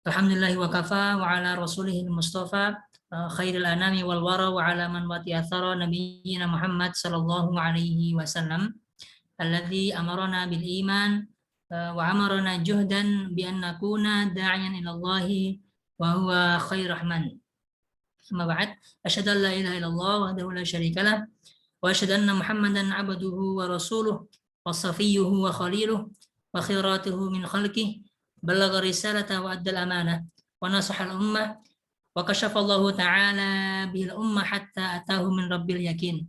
Alhamdulillahi wa kafa wa ala rasulihil mustafa khairil anami wal wara wa ala man wati athara nabiyyina Muhammad sallallahu alaihi wasallam alladzi amarana bil iman wa amarana juhdan bi an nakuna da'iyan ila Allah wa huwa khair rahman. Amma ba'd, asyhadu an la ilaha illallah wahdahu la syarika lah wa asyhadu anna Muhammadan abduhu wa rasuluh wa safiyyuhu wa khaliluh wa khiratuhu min khalqihi balagha risalata wa addal amanah wa nasaha al ummah wa kashafa Allah ta'ala bil ummah hatta atahu min rabbil yakin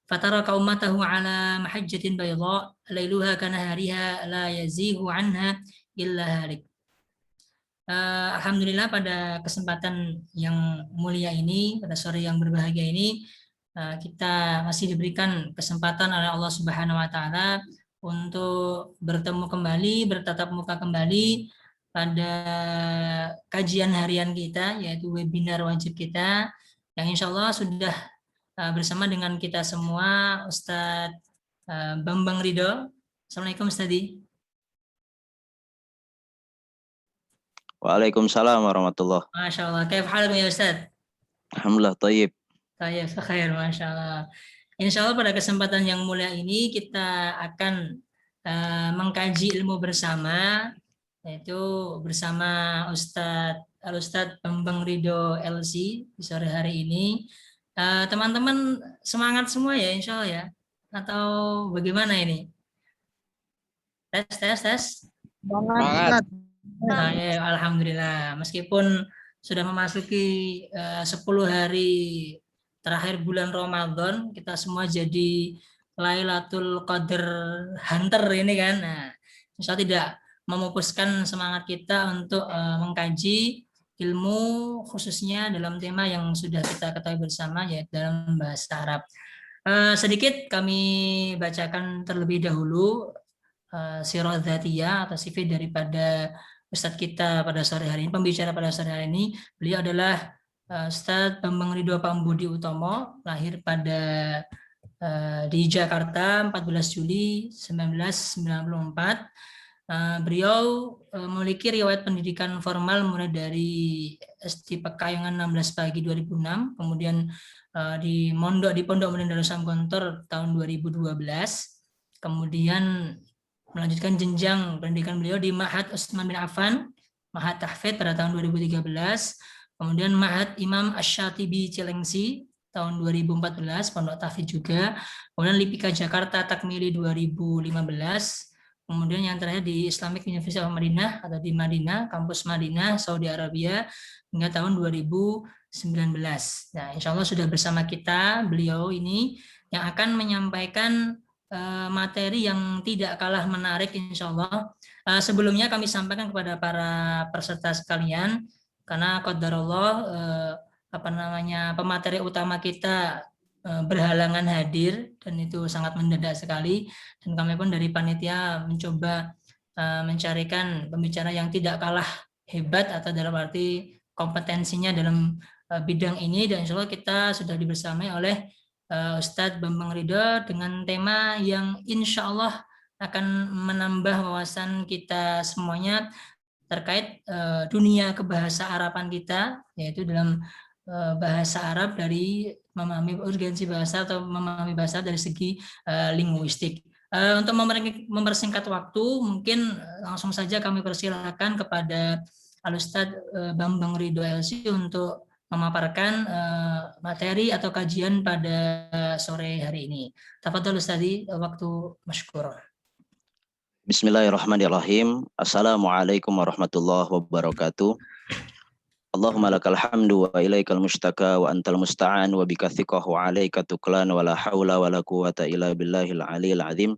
fataraka ummatahu ala mahajjatin bayda lailuha kanahariha la yazihu anha illa halik. Alhamdulillah pada kesempatan yang mulia ini, pada sore yang berbahagia ini, kita masih diberikan kesempatan oleh Allah Subhanahu wa taala untuk bertemu kembali, bertatap muka kembali pada kajian harian kita, yaitu webinar wajib kita, yang insya Allah sudah bersama dengan kita semua Ustadz Bambang Ridho. Assalamualaikum Ustadz. Waalaikumsalam warahmatullahi. Masya Allah. Kaif halum ya Ustadz? Alhamdulillah, tayyib. Tayyib, khair, Masya Allah. Insya Allah pada kesempatan yang mulia ini kita akan mengkaji ilmu bersama, yaitu bersama Ustadz Bambang Ridho LC di sore hari ini. Teman-teman semangat semua ya insya Allah ya? Atau bagaimana ini? Tes. Semangat. Nah, ya, alhamdulillah. Meskipun sudah memasuki 10 hari terakhir bulan Ramadan, kita semua jadi Lailatul Qadar Hunter ini kan. Nah, insya Allah tidak memupuskan semangat kita untuk mengkaji ilmu khususnya dalam tema yang sudah kita ketahui bersama, yaitu dalam bahasa Arab. Sedikit kami bacakan terlebih dahulu sirah dzatiyah atau CV daripada Ustadz kita pada sore hari ini, pembicara pada sore hari ini. Beliau adalah Ustadz Bambang Ridho Pambudi Utomo, lahir pada di Jakarta 14 Juli 1994. Beliau memiliki riwayat pendidikan formal mulai dari SD Pekayangan 16 Pagi 2006, kemudian di Pondok Mulia Darussalam Gontor tahun 2012, kemudian melanjutkan jenjang pendidikan beliau di Ma'had Utsman bin Affan, Ma'had Tahfidz pada tahun 2013, kemudian Ma'had Imam Asy-Syatibi Cilengsi tahun 2014, Pondok Tahfidz juga, kemudian Lipika Jakarta Takmili 2015, kemudian yang terakhir di Islamic University of Madinah atau di Madinah, kampus Madinah, Saudi Arabia hingga tahun 2019. Nah, insya Allah sudah bersama kita beliau ini yang akan menyampaikan materi yang tidak kalah menarik insya Allah. Sebelumnya kami sampaikan kepada para peserta sekalian, karena qadarullah pemateri utama kita berhalangan hadir dan itu sangat mendadak sekali, dan kami pun dari panitia mencoba mencarikan pembicara yang tidak kalah hebat atau dalam arti kompetensinya dalam bidang ini, dan insya Allah kita sudah dibersamai oleh Ustadz Bambang Ridho dengan tema yang insya Allah akan menambah wawasan kita semuanya terkait dunia kebahasa Araban kita, yaitu dalam bahasa Arab dari memahami urgensi bahasa atau memahami bahasa dari segi linguistik. Untuk mempersingkat waktu, mungkin langsung saja kami persilakan kepada Al-Ustadz Bambang Ridho LC untuk memaparkan materi atau kajian pada sore hari ini. Tafadhol Ustadzi, waktu masykur. Bismillahirrahmanirrahim. Assalamualaikum warahmatullahi wabarakatuh. Allahumma lakal hamdu wa ilaikal mustaka wa antal musta'an wa bika thiqah wa alaika tuklan wa la hawla wa la quwata illa billahil aliyil azim.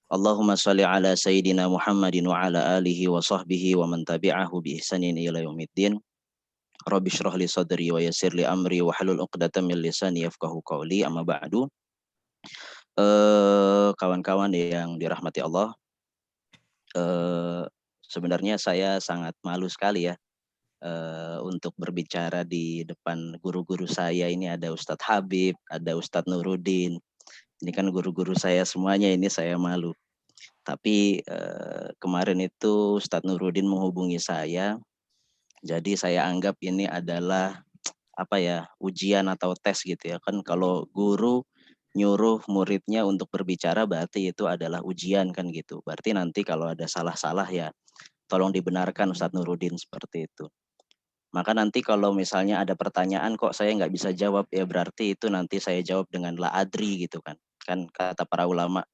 Allahumma salli ala sayyidina Muhammadin wa ala alihi wa sahbihi wa man tabi'ahu bi ihsanin ila yaumiddin. Rabbi syrah li sadri wa yassir li amri wa halul 'uqdatam min lisani yafqahu qawli, amma ba'du. Kawan-kawan yang dirahmati Allah, sebenarnya saya sangat malu sekali ya untuk berbicara di depan guru-guru saya. Ini ada Ustadz Habib, ada Ustadz Nuruddin. Ini kan guru-guru saya semuanya, ini saya malu. Tapi kemarin itu Ustadz Nuruddin menghubungi saya Jadi saya anggap ini adalah apa ya, ujian atau tes gitu ya. Kan kalau guru nyuruh muridnya untuk berbicara berarti itu adalah ujian kan gitu. Berarti nanti kalau ada salah-salah ya tolong dibenarkan Ustadz Nuruddin seperti itu. Maka nanti kalau misalnya ada pertanyaan kok saya nggak bisa jawab ya berarti itu nanti saya jawab dengan la adri gitu kan. Kan kata para ulama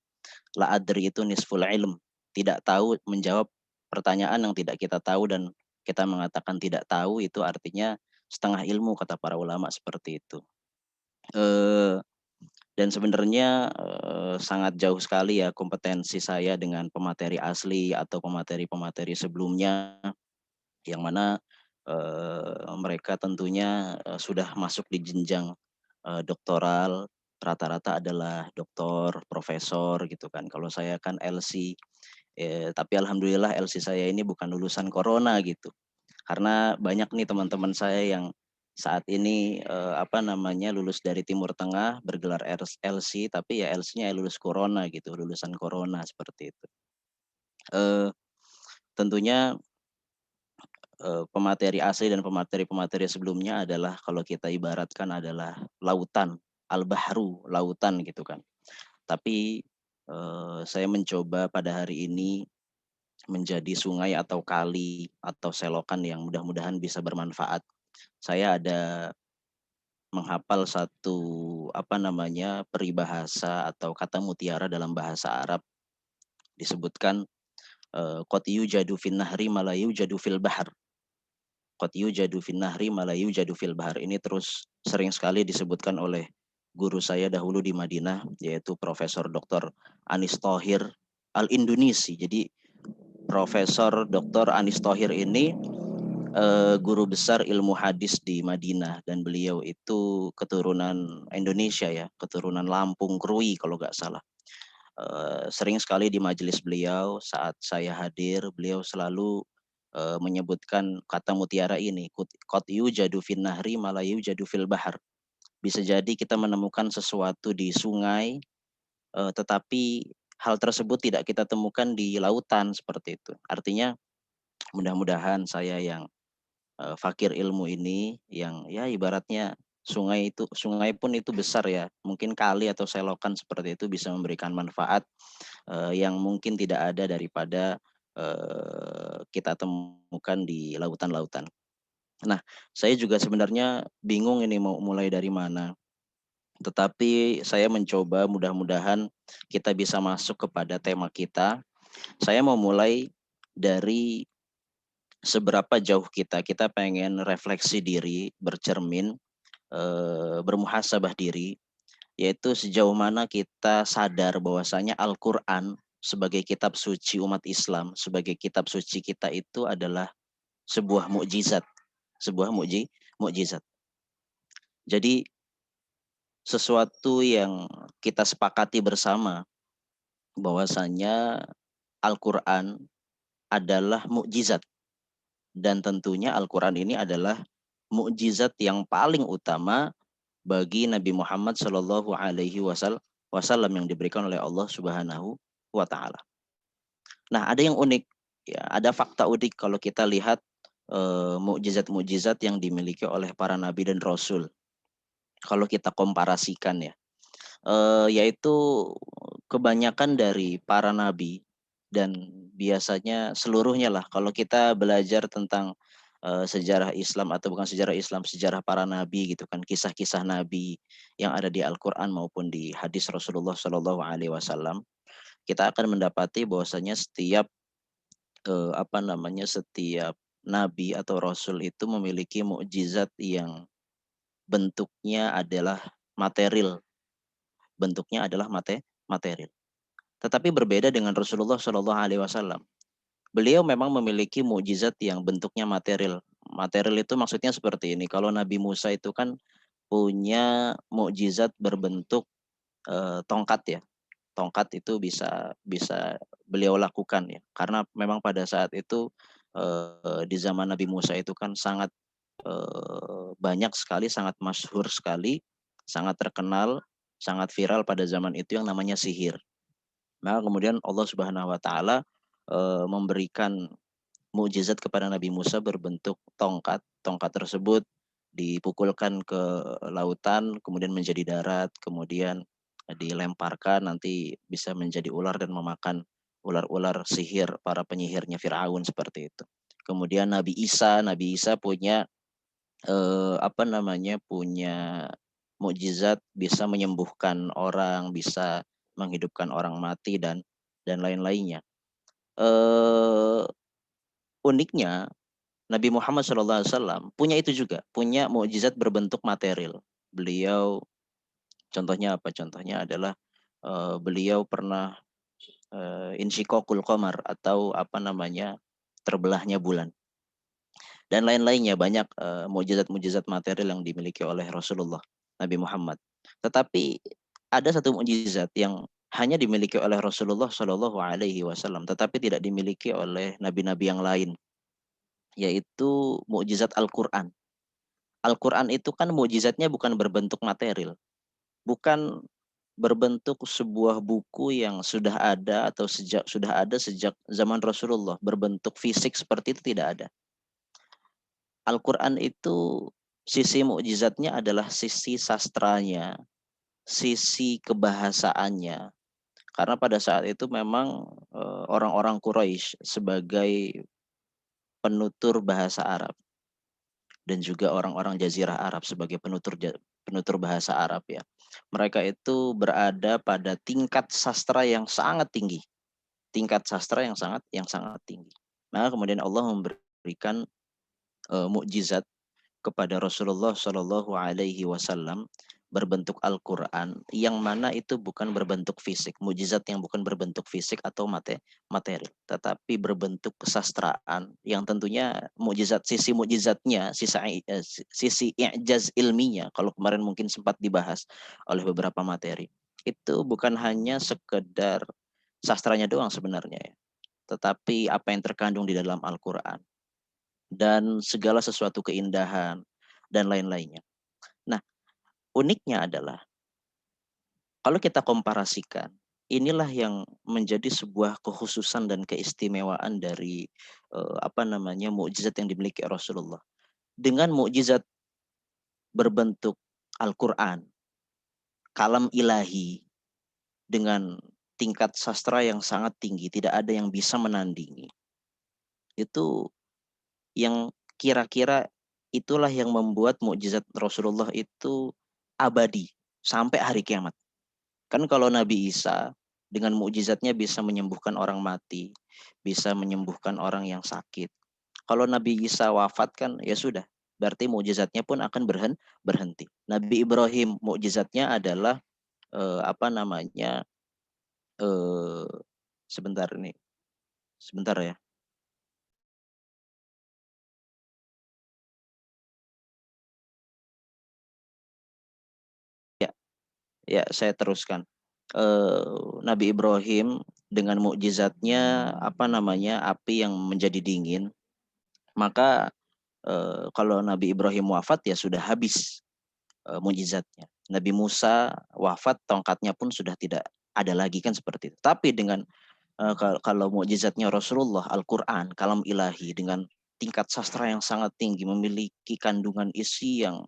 la adri itu nisful ilm. Tidak tahu menjawab pertanyaan yang tidak kita tahu dan kita mengatakan tidak tahu itu artinya setengah ilmu kata para ulama seperti itu. Eh, dan sebenarnya sangat jauh sekali ya kompetensi saya dengan pemateri asli atau pemateri-pemateri sebelumnya yang mana mereka tentunya sudah masuk di jenjang doktoral, rata-rata adalah doktor, profesor gitu kan. Kalau saya kan LC, tapi alhamdulillah LC saya ini bukan lulusan corona gitu. Karena banyak nih teman-teman saya yang saat ini apa namanya lulus dari Timur Tengah bergelar LC tapi ya LC-nya lulus corona gitu, lulusan corona seperti itu. Eh, tentunya pemateri asli dan pemateri-pemateri sebelumnya adalah kalau kita ibaratkan adalah lautan, al-bahru, lautan gitu kan. Tapi saya mencoba pada hari ini menjadi sungai atau kali atau selokan yang mudah-mudahan bisa bermanfaat. Saya ada menghafal satu apa namanya peribahasa atau kata mutiara dalam bahasa Arab disebutkan qad yujadu fin nahri ma la yujadu fil bahr. Qad yujadu fin nahri ma la yujadu fil bahr. Ini terus sering sekali disebutkan oleh guru saya dahulu di Madinah yaitu Profesor Dr. Anis Thohir Al-Indonesi. Jadi Profesor Dr. Anis Thohir ini guru besar ilmu hadis di Madinah dan beliau itu keturunan Indonesia ya, keturunan Lampung Krui kalau nggak salah. Sering sekali di majelis beliau saat saya hadir, beliau selalu menyebutkan kata mutiara ini, qad yujadu fin nahri ma la yujadu fil bahar. Bisa jadi kita menemukan sesuatu di sungai, tetapi hal tersebut tidak kita temukan di lautan seperti itu. Artinya mudah-mudahan saya yang fakir ilmu ini yang ya ibaratnya sungai pun itu besar ya mungkin kali atau selokan seperti itu bisa memberikan manfaat yang mungkin tidak ada daripada kita temukan di lautan-lautan. Nah, saya juga sebenarnya bingung ini mau mulai dari mana. Tetapi saya mencoba mudah-mudahan kita bisa masuk kepada tema kita. Saya mau mulai dari seberapa jauh kita pengen refleksi diri, bercermin, bermuhasabah diri, yaitu sejauh mana kita sadar bahwasanya Al-Quran sebagai kitab suci umat Islam, sebagai kitab suci kita itu adalah sebuah mukjizat, sebuah mukjizat. Jadi sesuatu yang kita sepakati bersama bahwasanya Al-Quran adalah mukjizat dan tentunya Al-Quran ini adalah mukjizat yang paling utama bagi Nabi Muhammad Shallallahu Alaihi Wasallam yang diberikan oleh Allah Subhanahu Wa Taala. Nah, ada yang unik, ya, ada fakta unik kalau kita lihat mukjizat-mukjizat yang dimiliki oleh para nabi dan rasul. Kalau kita komparasikan ya, yaitu kebanyakan dari para nabi dan biasanya seluruhnya lah. Kalau kita belajar tentang sejarah Islam atau bukan sejarah Islam, sejarah para nabi gitu kan, kisah-kisah nabi yang ada di Al-Quran maupun di hadis Rasulullah Shallallahu Alaihi Wasallam, kita akan mendapati bahwasanya setiap nabi atau rasul itu memiliki mukjizat yang bentuknya adalah material, bentuknya adalah material. Tetapi berbeda dengan Rasulullah Shallallahu Alaihi Wasallam. Beliau memang memiliki mukjizat yang bentuknya material. Material itu maksudnya seperti ini. Kalau Nabi Musa itu kan punya mukjizat berbentuk tongkat ya. Tongkat itu bisa bisa beliau lakukan ya. Karena memang pada saat itu di zaman Nabi Musa itu kan sangat banyak sekali, sangat masyhur sekali, sangat terkenal, sangat viral pada zaman itu yang namanya sihir. Nah, kemudian Allah Subhanahu wa taala memberikan mukjizat kepada Nabi Musa berbentuk tongkat. Tongkat tersebut dipukulkan ke lautan, kemudian menjadi darat, kemudian dilemparkan nanti bisa menjadi ular dan memakan ular-ular sihir para penyihirnya Firaun seperti itu. Kemudian Nabi Isa punya punya mukjizat bisa menyembuhkan orang, bisa menghidupkan orang mati dan lain-lainnya. Uniknya Nabi Muhammad SAW punya itu juga, punya mukjizat berbentuk material. Beliau contohnya apa? Contohnya adalah beliau pernah insyikokul qamar atau terbelahnya bulan dan lain-lainnya, banyak mukjizat-mukjizat material yang dimiliki oleh Rasulullah Nabi Muhammad. Tetapi ada satu mukjizat yang hanya dimiliki oleh Rasulullah Shallallahu Alaihi Wasallam, tetapi tidak dimiliki oleh nabi-nabi yang lain, yaitu mukjizat Al-Quran. Al-Quran itu kan mukjizatnya bukan berbentuk material, bukan berbentuk sebuah buku yang sudah ada atau sejak zaman Rasulullah, berbentuk fisik seperti itu tidak ada. Al-Quran itu sisi mukjizatnya adalah sisi sastranya, sisi kebahasaannya. Karena pada saat itu memang orang-orang Quraisy sebagai penutur bahasa Arab dan juga orang-orang Jazirah Arab sebagai penutur bahasa Arab ya. Mereka itu berada pada tingkat sastra yang sangat tinggi. Tingkat sastra yang sangat tinggi. Nah, kemudian Allah memberikan mukjizat kepada Rasulullah Shallallahu Alaihi Wasallam berbentuk Al-Quran yang mana itu bukan berbentuk fisik, mukjizat yang bukan berbentuk fisik atau materi, tetapi berbentuk kesastraan yang tentunya sisi mukjizatnya, sisi i'jaz ilminya, kalau kemarin mungkin sempat dibahas oleh beberapa materi, itu bukan hanya sekedar sastranya doang sebenarnya ya, tetapi apa yang terkandung di dalam Al-Quran dan segala sesuatu keindahan dan lain-lainnya. Nah, uniknya adalah kalau kita komparasikan, inilah yang menjadi sebuah kekhususan dan keistimewaan dari mukjizat yang dimiliki Rasulullah. Dengan mukjizat berbentuk Al-Qur'an, kalam ilahi dengan tingkat sastra yang sangat tinggi, tidak ada yang bisa menandingi. Itu yang kira-kira itulah yang membuat mukjizat Rasulullah itu abadi sampai hari kiamat. Kan kalau Nabi Isa dengan mukjizatnya bisa menyembuhkan orang mati, bisa menyembuhkan orang yang sakit. Kalau Nabi Isa wafat kan ya sudah, berarti mukjizatnya pun akan berhenti. Nabi Ibrahim mukjizatnya adalah sebentar ya. Ya, saya teruskan. Nabi Ibrahim dengan mukjizatnya api yang menjadi dingin, maka kalau Nabi Ibrahim wafat ya sudah habis mukjizatnya. Nabi Musa wafat, tongkatnya pun sudah tidak ada lagi kan seperti itu. Tapi dengan kalau mukjizatnya Rasulullah Al-Quran, kalam ilahi dengan tingkat sastra yang sangat tinggi, memiliki kandungan isi yang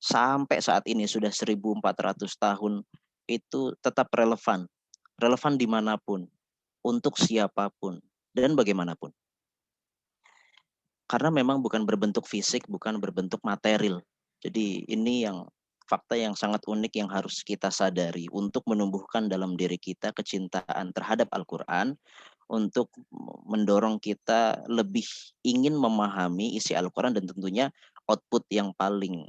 sampai saat ini sudah 1400 tahun itu tetap relevan dimanapun, untuk siapapun dan bagaimanapun. Karena memang bukan berbentuk fisik, bukan berbentuk material. Jadi ini yang fakta yang sangat unik yang harus kita sadari untuk menumbuhkan dalam diri kita kecintaan terhadap Al-Quran, untuk mendorong kita lebih ingin memahami isi Al-Quran, dan tentunya output yang paling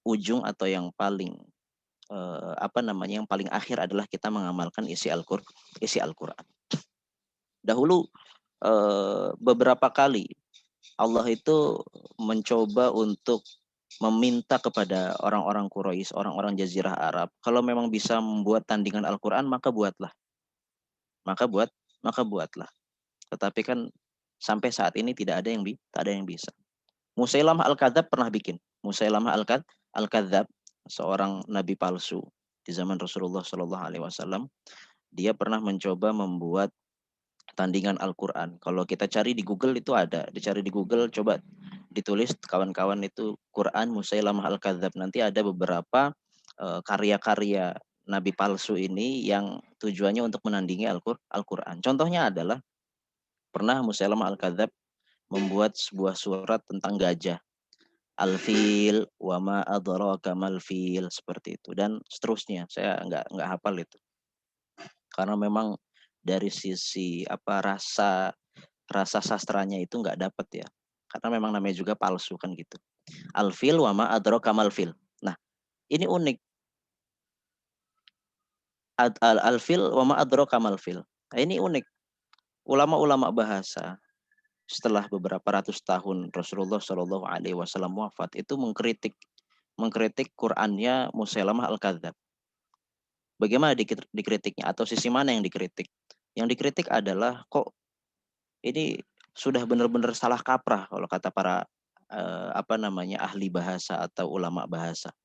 ujung atau yang paling yang paling akhir adalah kita mengamalkan isi Al-Quran. Dahulu beberapa kali Allah itu mencoba untuk meminta kepada orang-orang Quraisy, orang-orang Jazirah Arab, kalau memang bisa membuat tandingan Al-Quran maka buatlah, maka buatlah. Tetapi kan sampai saat ini tidak ada yang bisa. Musailamah Al-Kadzab pernah bikin. Musailamah Al-Kadzab, seorang nabi palsu di zaman Rasulullah Shallallahu Alaihi Wasallam, dia pernah mencoba membuat tandingan Al-Quran. Kalau kita cari di Google itu ada, dicari di Google, coba ditulis kawan-kawan itu Quran Musailamah Al-Kadzab. Nanti ada beberapa karya-karya nabi palsu ini yang tujuannya untuk menandingi Al-Quran. Contohnya adalah pernah Musailamah Al-Kadzab membuat sebuah surat tentang gajah. Al-fil wa ma adraka mal fil, seperti itu dan seterusnya. Saya nggak hafal itu. Karena memang dari sisi rasa rasa sastranya itu nggak dapat ya. Karena memang namanya juga palsu kan gitu. Al-fil wa ma adraka mal fil. Nah, ini unik. Al-fil wa ma adraka mal fil. Nah, ini unik. Ulama-ulama bahasa setelah beberapa ratus tahun Rasulullah Shallallahu Alaihi Wasallam wafat itu mengkritik Qurannya Musailamah Al-Kadzab. Bagaimana dikritiknya atau sisi mana yang dikritik? Yang dikritik adalah kok ini sudah benar-benar salah kaprah kalau kata para ahli bahasa atau ulama bahasa.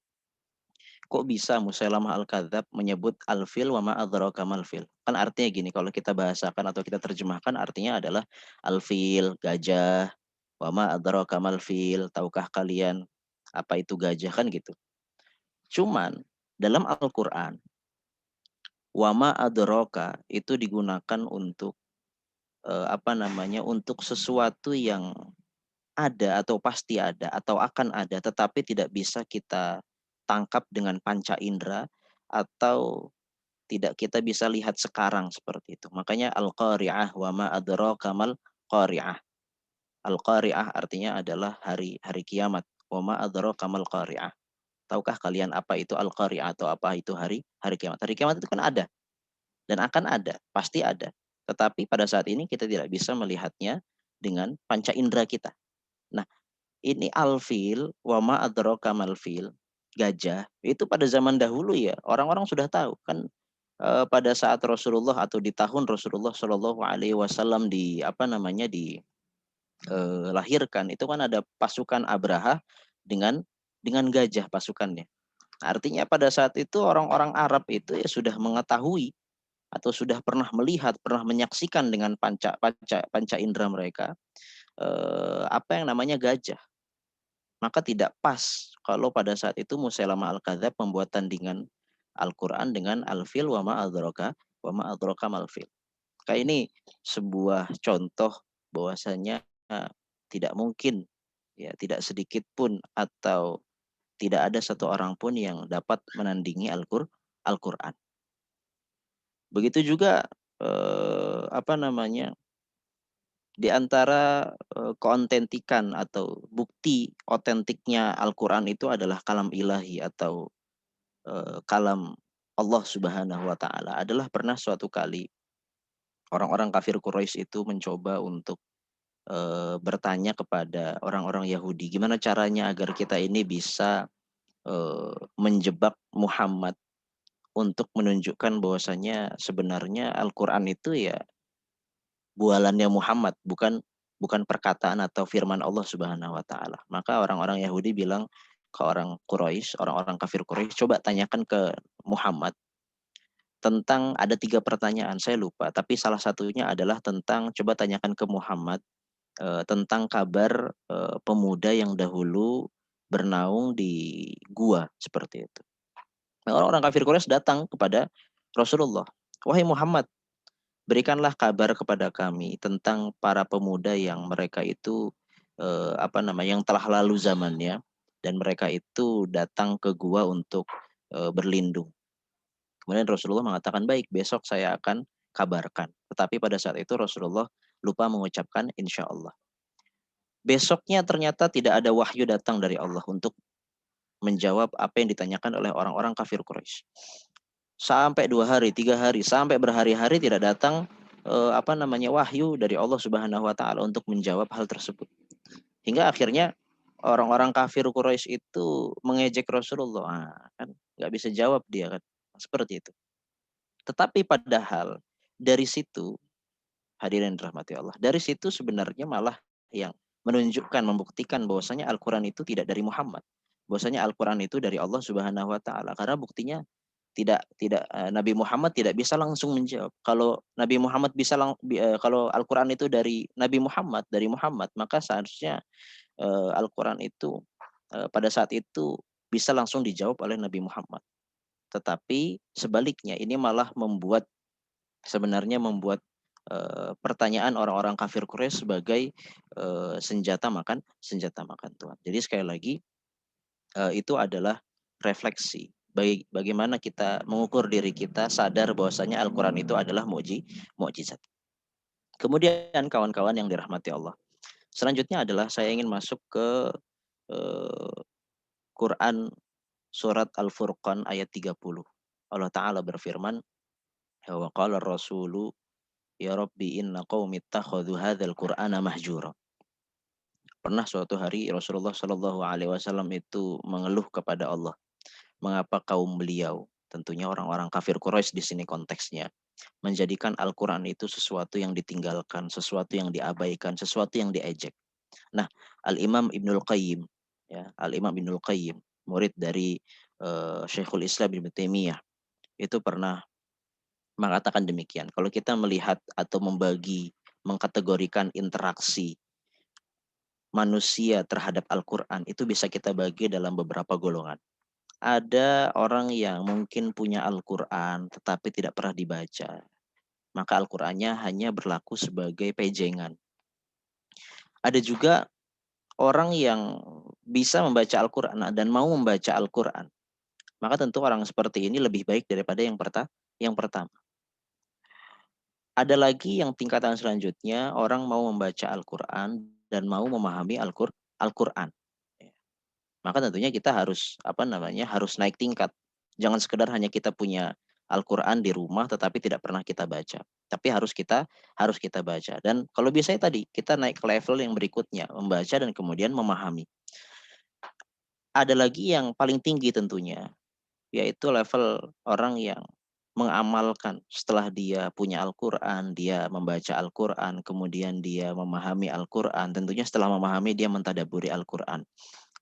Kok bisa Musailamah Al-Kadzab menyebut al-fil wa ma adraka mal fil? Kan artinya gini, kalau kita bahasakan atau kita terjemahkan artinya adalah al-fil, gajah, wa ma adraka mal fil, tahukah kalian apa itu gajah, kan gitu. Cuman dalam Al-Qur'an wa ma adraka itu digunakan untuk untuk sesuatu yang ada atau pasti ada atau akan ada tetapi tidak bisa kita tangkap dengan panca indera atau tidak kita bisa lihat sekarang, seperti itu. Makanya al-qari'ah wa ma adraka mal qari'ah. Al-qari'ah artinya adalah hari hari kiamat. Wa ma adraka mal qari'ah. Tahukah kalian apa itu al-qari'ah atau apa itu hari hari kiamat? Hari kiamat itu kan ada dan akan ada, pasti ada. Tetapi pada saat ini kita tidak bisa melihatnya dengan panca indera kita. Nah, ini al-fil wa ma adraka mal fil, gajah, itu pada zaman dahulu ya orang-orang sudah tahu kan, pada saat Rasulullah atau di tahun Rasulullah Shallallahu Alaihi Wasallam lahirkan itu kan ada pasukan Abraha dengan gajah pasukannya. Artinya pada saat itu orang-orang Arab itu ya sudah mengetahui atau sudah pernah melihat, pernah menyaksikan dengan panca indera mereka apa yang namanya gajah. Maka tidak pas kalau pada saat itu Musailamah Al-Kadzab membuat tandingan Al-Quran dengan al-fil wa ma adraka mal fil. Kayak ini sebuah contoh bahwasanya tidak mungkin ya, tidak sedikit pun atau tidak ada satu orang pun yang dapat menandingi Al-Quran. Begitu juga di antara keotentikan atau bukti otentiknya Al-Quran itu adalah kalam ilahi atau kalam Allah Subhanahu wa taala. Adalah pernah suatu kali orang-orang kafir Quraisy itu mencoba untuk bertanya kepada orang-orang Yahudi, gimana caranya agar kita ini bisa menjebak Muhammad untuk menunjukkan bahwasanya sebenarnya Al-Quran itu ya bualannya Muhammad, bukan perkataan atau firman Allah Subhanahu wa taala. Maka orang-orang Yahudi bilang ke orang Quraisy, orang-orang kafir Quraisy, coba tanyakan ke Muhammad tentang, ada 3 pertanyaan, saya lupa, tapi salah satunya adalah tentang, coba tanyakan ke Muhammad tentang kabar pemuda yang dahulu bernaung di gua, seperti itu. Nah, orang-orang kafir Quraisy datang kepada Rasulullah, wahai Muhammad, berikanlah kabar kepada kami tentang para pemuda yang mereka itu yang telah lalu zamannya dan mereka itu datang ke gua untuk berlindung. Kemudian Rasulullah mengatakan, baik, besok saya akan kabarkan. Tetapi pada saat itu Rasulullah lupa mengucapkan insya Allah. Besoknya ternyata tidak ada wahyu datang dari Allah untuk menjawab apa yang ditanyakan oleh orang-orang kafir Quraisy. Sampai 2 hari, 3 hari, sampai berhari-hari tidak datang wahyu dari Allah Subhanahu wa taala untuk menjawab hal tersebut. Hingga akhirnya orang-orang kafir Quraisy itu mengejek Rasulullah. Kan nggak bisa jawab dia kan. Seperti itu. Tetapi padahal dari situ, hadirin rahmati Allah, dari situ sebenarnya malah yang menunjukkan, membuktikan bahwasanya Al-Quran itu tidak dari Muhammad. Bahwasanya Al-Quran itu dari Allah Subhanahu wa taala. Karena buktinya Nabi Muhammad tidak bisa langsung menjawab. Kalau Nabi Muhammad bisa kalau Al-Qur'an itu dari Nabi Muhammad, dari Muhammad, maka seharusnya Al-Qur'an itu pada saat itu bisa langsung dijawab oleh Nabi Muhammad. Tetapi sebaliknya ini malah sebenarnya membuat pertanyaan orang-orang kafir Quraisy sebagai senjata makan Tuhan. Jadi sekali lagi itu adalah refleksi bagaimana kita mengukur diri kita sadar bahwasanya Al-Qur'an itu adalah mukjizat. Kemudian kawan-kawan yang dirahmati Allah. Selanjutnya adalah saya ingin masuk ke Quran surat Al-Furqan ayat 30. Allah Ta'ala berfirman, wa qala ar-rasulu ya rabbi inna qaumi ittakhadhu hadzal qur'ana mahjura. Pernah suatu hari Rasulullah Shallallahu alaihi wasallam itu mengeluh kepada Allah, mengapa kaum beliau, tentunya orang-orang kafir Quraisy di sini konteksnya, menjadikan Al-Qur'an itu sesuatu yang ditinggalkan, sesuatu yang diabaikan, sesuatu yang diejek. Nah, Al-Imam Ibnul Qayyim, ya, Al-Imam Ibnul Qayyim, murid dari Syekhul Islam Ibnu Taimiyah, itu pernah mengatakan demikian. Kalau kita melihat atau mengkategorikan interaksi manusia terhadap Al-Quran, itu bisa kita bagi dalam beberapa golongan. Ada orang yang mungkin punya Al-Quran tetapi tidak pernah dibaca. Maka Al-Qurannya hanya berlaku sebagai pejengan. Ada juga orang yang bisa membaca Al-Quran dan mau membaca Al-Quran. Maka tentu orang seperti ini lebih baik daripada yang pertama. Ada lagi yang tingkatan selanjutnya, orang mau membaca Al-Quran dan mau memahami Al-Quran. Maka tentunya kita harus harus naik tingkat. Jangan sekedar hanya kita punya Al-Quran di rumah tetapi tidak pernah kita baca. Tapi harus kita baca. Dan kalau bisa tadi kita naik ke level yang berikutnya, membaca dan kemudian memahami. Ada lagi yang paling tinggi tentunya, yaitu level orang yang mengamalkan setelah dia punya Al-Quran, dia membaca Al-Quran, kemudian dia memahami Al-Quran. Tentunya setelah memahami dia mentadaburi Al-Quran.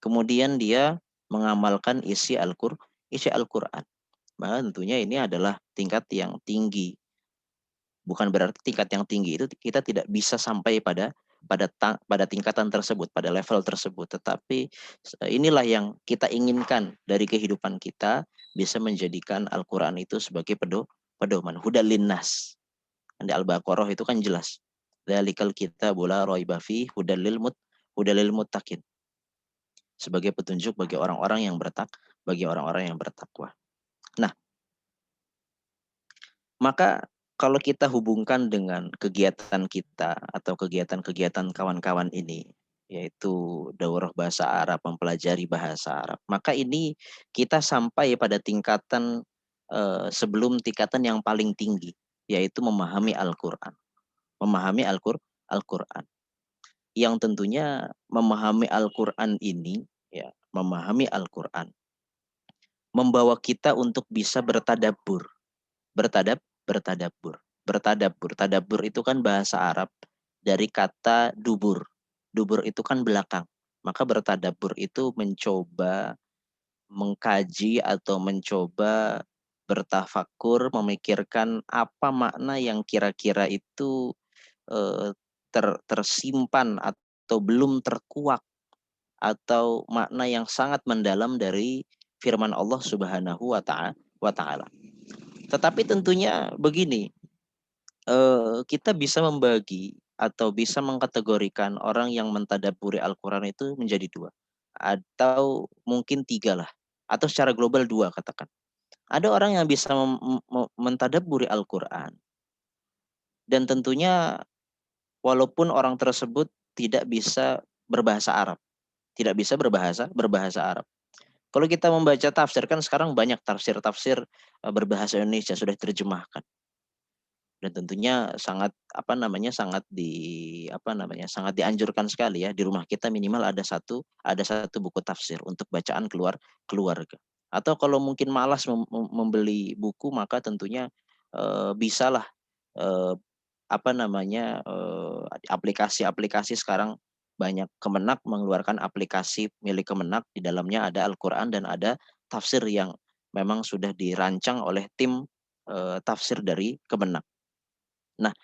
Kemudian dia mengamalkan isi Al-Quran. Maka tentunya ini adalah tingkat yang tinggi. Bukan berarti tingkat yang tinggi itu kita tidak bisa sampai pada tingkatan tersebut, pada level tersebut. Tetapi inilah yang kita inginkan dari kehidupan kita, bisa menjadikan Al-Quran itu sebagai pedoman. Hudal linnas. Di Al-Baqarah itu kan jelas. Dzalikal kitabul la raiba fihi hudal lil muttaqin. Sebagai petunjuk bagi orang-orang yang bertakwa. Nah, maka kalau kita hubungkan dengan kegiatan kita atau kegiatan-kegiatan kawan-kawan ini, yaitu daurah bahasa Arab, mempelajari bahasa Arab, maka ini kita sampai pada tingkatan sebelum tingkatan yang paling tinggi, yaitu memahami Al-Quran. Memahami Al-Quran. Yang tentunya memahami Al-Quran ini, ya, memahami Al-Quran membawa kita untuk bisa bertadabbur. Bertadabbur. Tadabbur itu kan bahasa Arab dari kata dubur. Dubur itu kan belakang. Maka bertadabbur itu mencoba mengkaji atau mencoba bertafakur, memikirkan apa makna yang kira-kira itu tersimpan atau belum terkuak, atau makna yang sangat mendalam dari firman Allah Subhanahu wa Ta'ala. Tetapi tentunya begini, kita bisa membagi atau bisa mengkategorikan orang yang mentadabburi Al-Quran itu menjadi dua, atau mungkin tiga lah, atau secara global dua katakan. Ada orang yang bisa mentadabburi Al-Quran, dan tentunya walaupun orang tersebut tidak bisa berbahasa Arab, tidak bisa berbahasa Arab. Kalau kita membaca tafsir, kan sekarang banyak tafsir-tafsir berbahasa Indonesia sudah terjemahkan. Dan tentunya sangat sangat dianjurkan sekali ya, di rumah kita minimal ada satu buku tafsir untuk bacaan keluarga. Atau kalau mungkin malas membeli buku, maka tentunya bisalah aplikasi-aplikasi sekarang banyak. Kemenak mengeluarkan aplikasi milik Kemenak, di dalamnya ada Al-Quran dan ada tafsir yang memang sudah dirancang oleh tim tafsir dari Kemenak. Nah,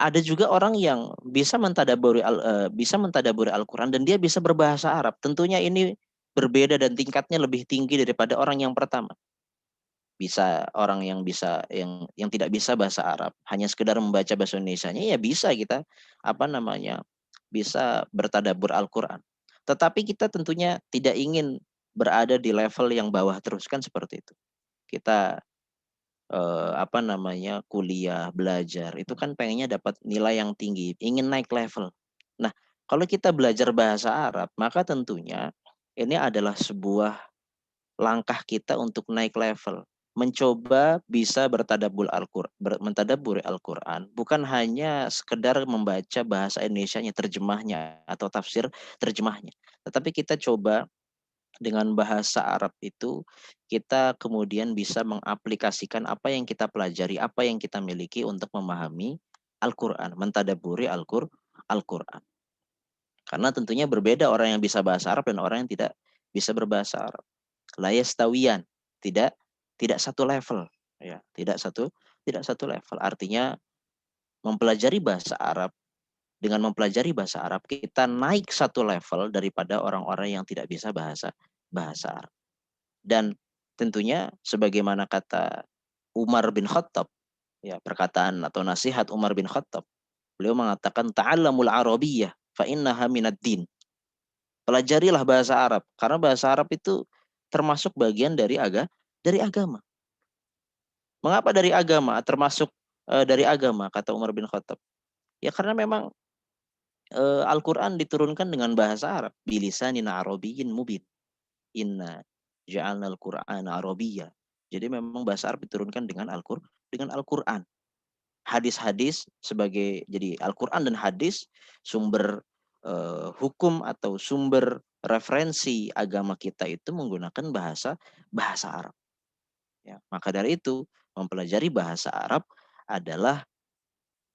ada juga orang yang bisa mentadaburi Al-Qur'an dan dia bisa berbahasa Arab. Tentunya ini berbeda dan tingkatnya lebih tinggi daripada orang yang pertama. Bisa orang yang yang tidak bisa bahasa Arab, hanya sekedar membaca bahasa Indonesianya, ya bisa kita bisa bertadabbur Al-Qur'an. Tetapi kita tentunya tidak ingin berada di level yang bawah terus, kan seperti itu. Kita kuliah, belajar, itu kan pengennya dapat nilai yang tinggi, ingin naik level. Nah, kalau kita belajar bahasa Arab, maka tentunya ini adalah sebuah langkah kita untuk naik level, mencoba bisa mentadabburi Al-Qur'an, bukan hanya sekedar membaca bahasa Indonesianya, terjemahnya atau tafsir terjemahnya. Tetapi kita coba dengan bahasa Arab itu, kita kemudian bisa mengaplikasikan apa yang kita pelajari, apa yang kita miliki untuk memahami Al-Qur'an, mentadabburi Al-Qur'an. Karena tentunya berbeda orang yang bisa bahasa Arab dan orang yang tidak bisa berbahasa Arab. La yastawiyan, tidak tidak satu level, ya, tidak satu level. Artinya mempelajari bahasa Arab, dengan mempelajari bahasa Arab kita naik satu level daripada orang-orang yang tidak bisa bahasa Arab. Dan tentunya sebagaimana kata Umar bin Khattab, ya, perkataan atau nasihat Umar bin Khattab, beliau mengatakan ta'allamul arabiyyah fa innaha minad din. Pelajarilah bahasa Arab karena bahasa Arab itu termasuk bagian dari agama. Mengapa dari agama? Termasuk dari agama, kata Umar bin Khattab. Ya karena memang Al-Qur'an diturunkan dengan bahasa Arab, bilisanin arabiyyin mubin. Inna ja'alnal Qur'ana arabiyya. Jadi memang bahasa Arab diturunkan dengan Al-Qur'an. Hadis-hadis jadi Al-Qur'an dan hadis sumber hukum atau sumber referensi agama kita itu menggunakan bahasa Arab. Ya, maka dari itu mempelajari bahasa Arab adalah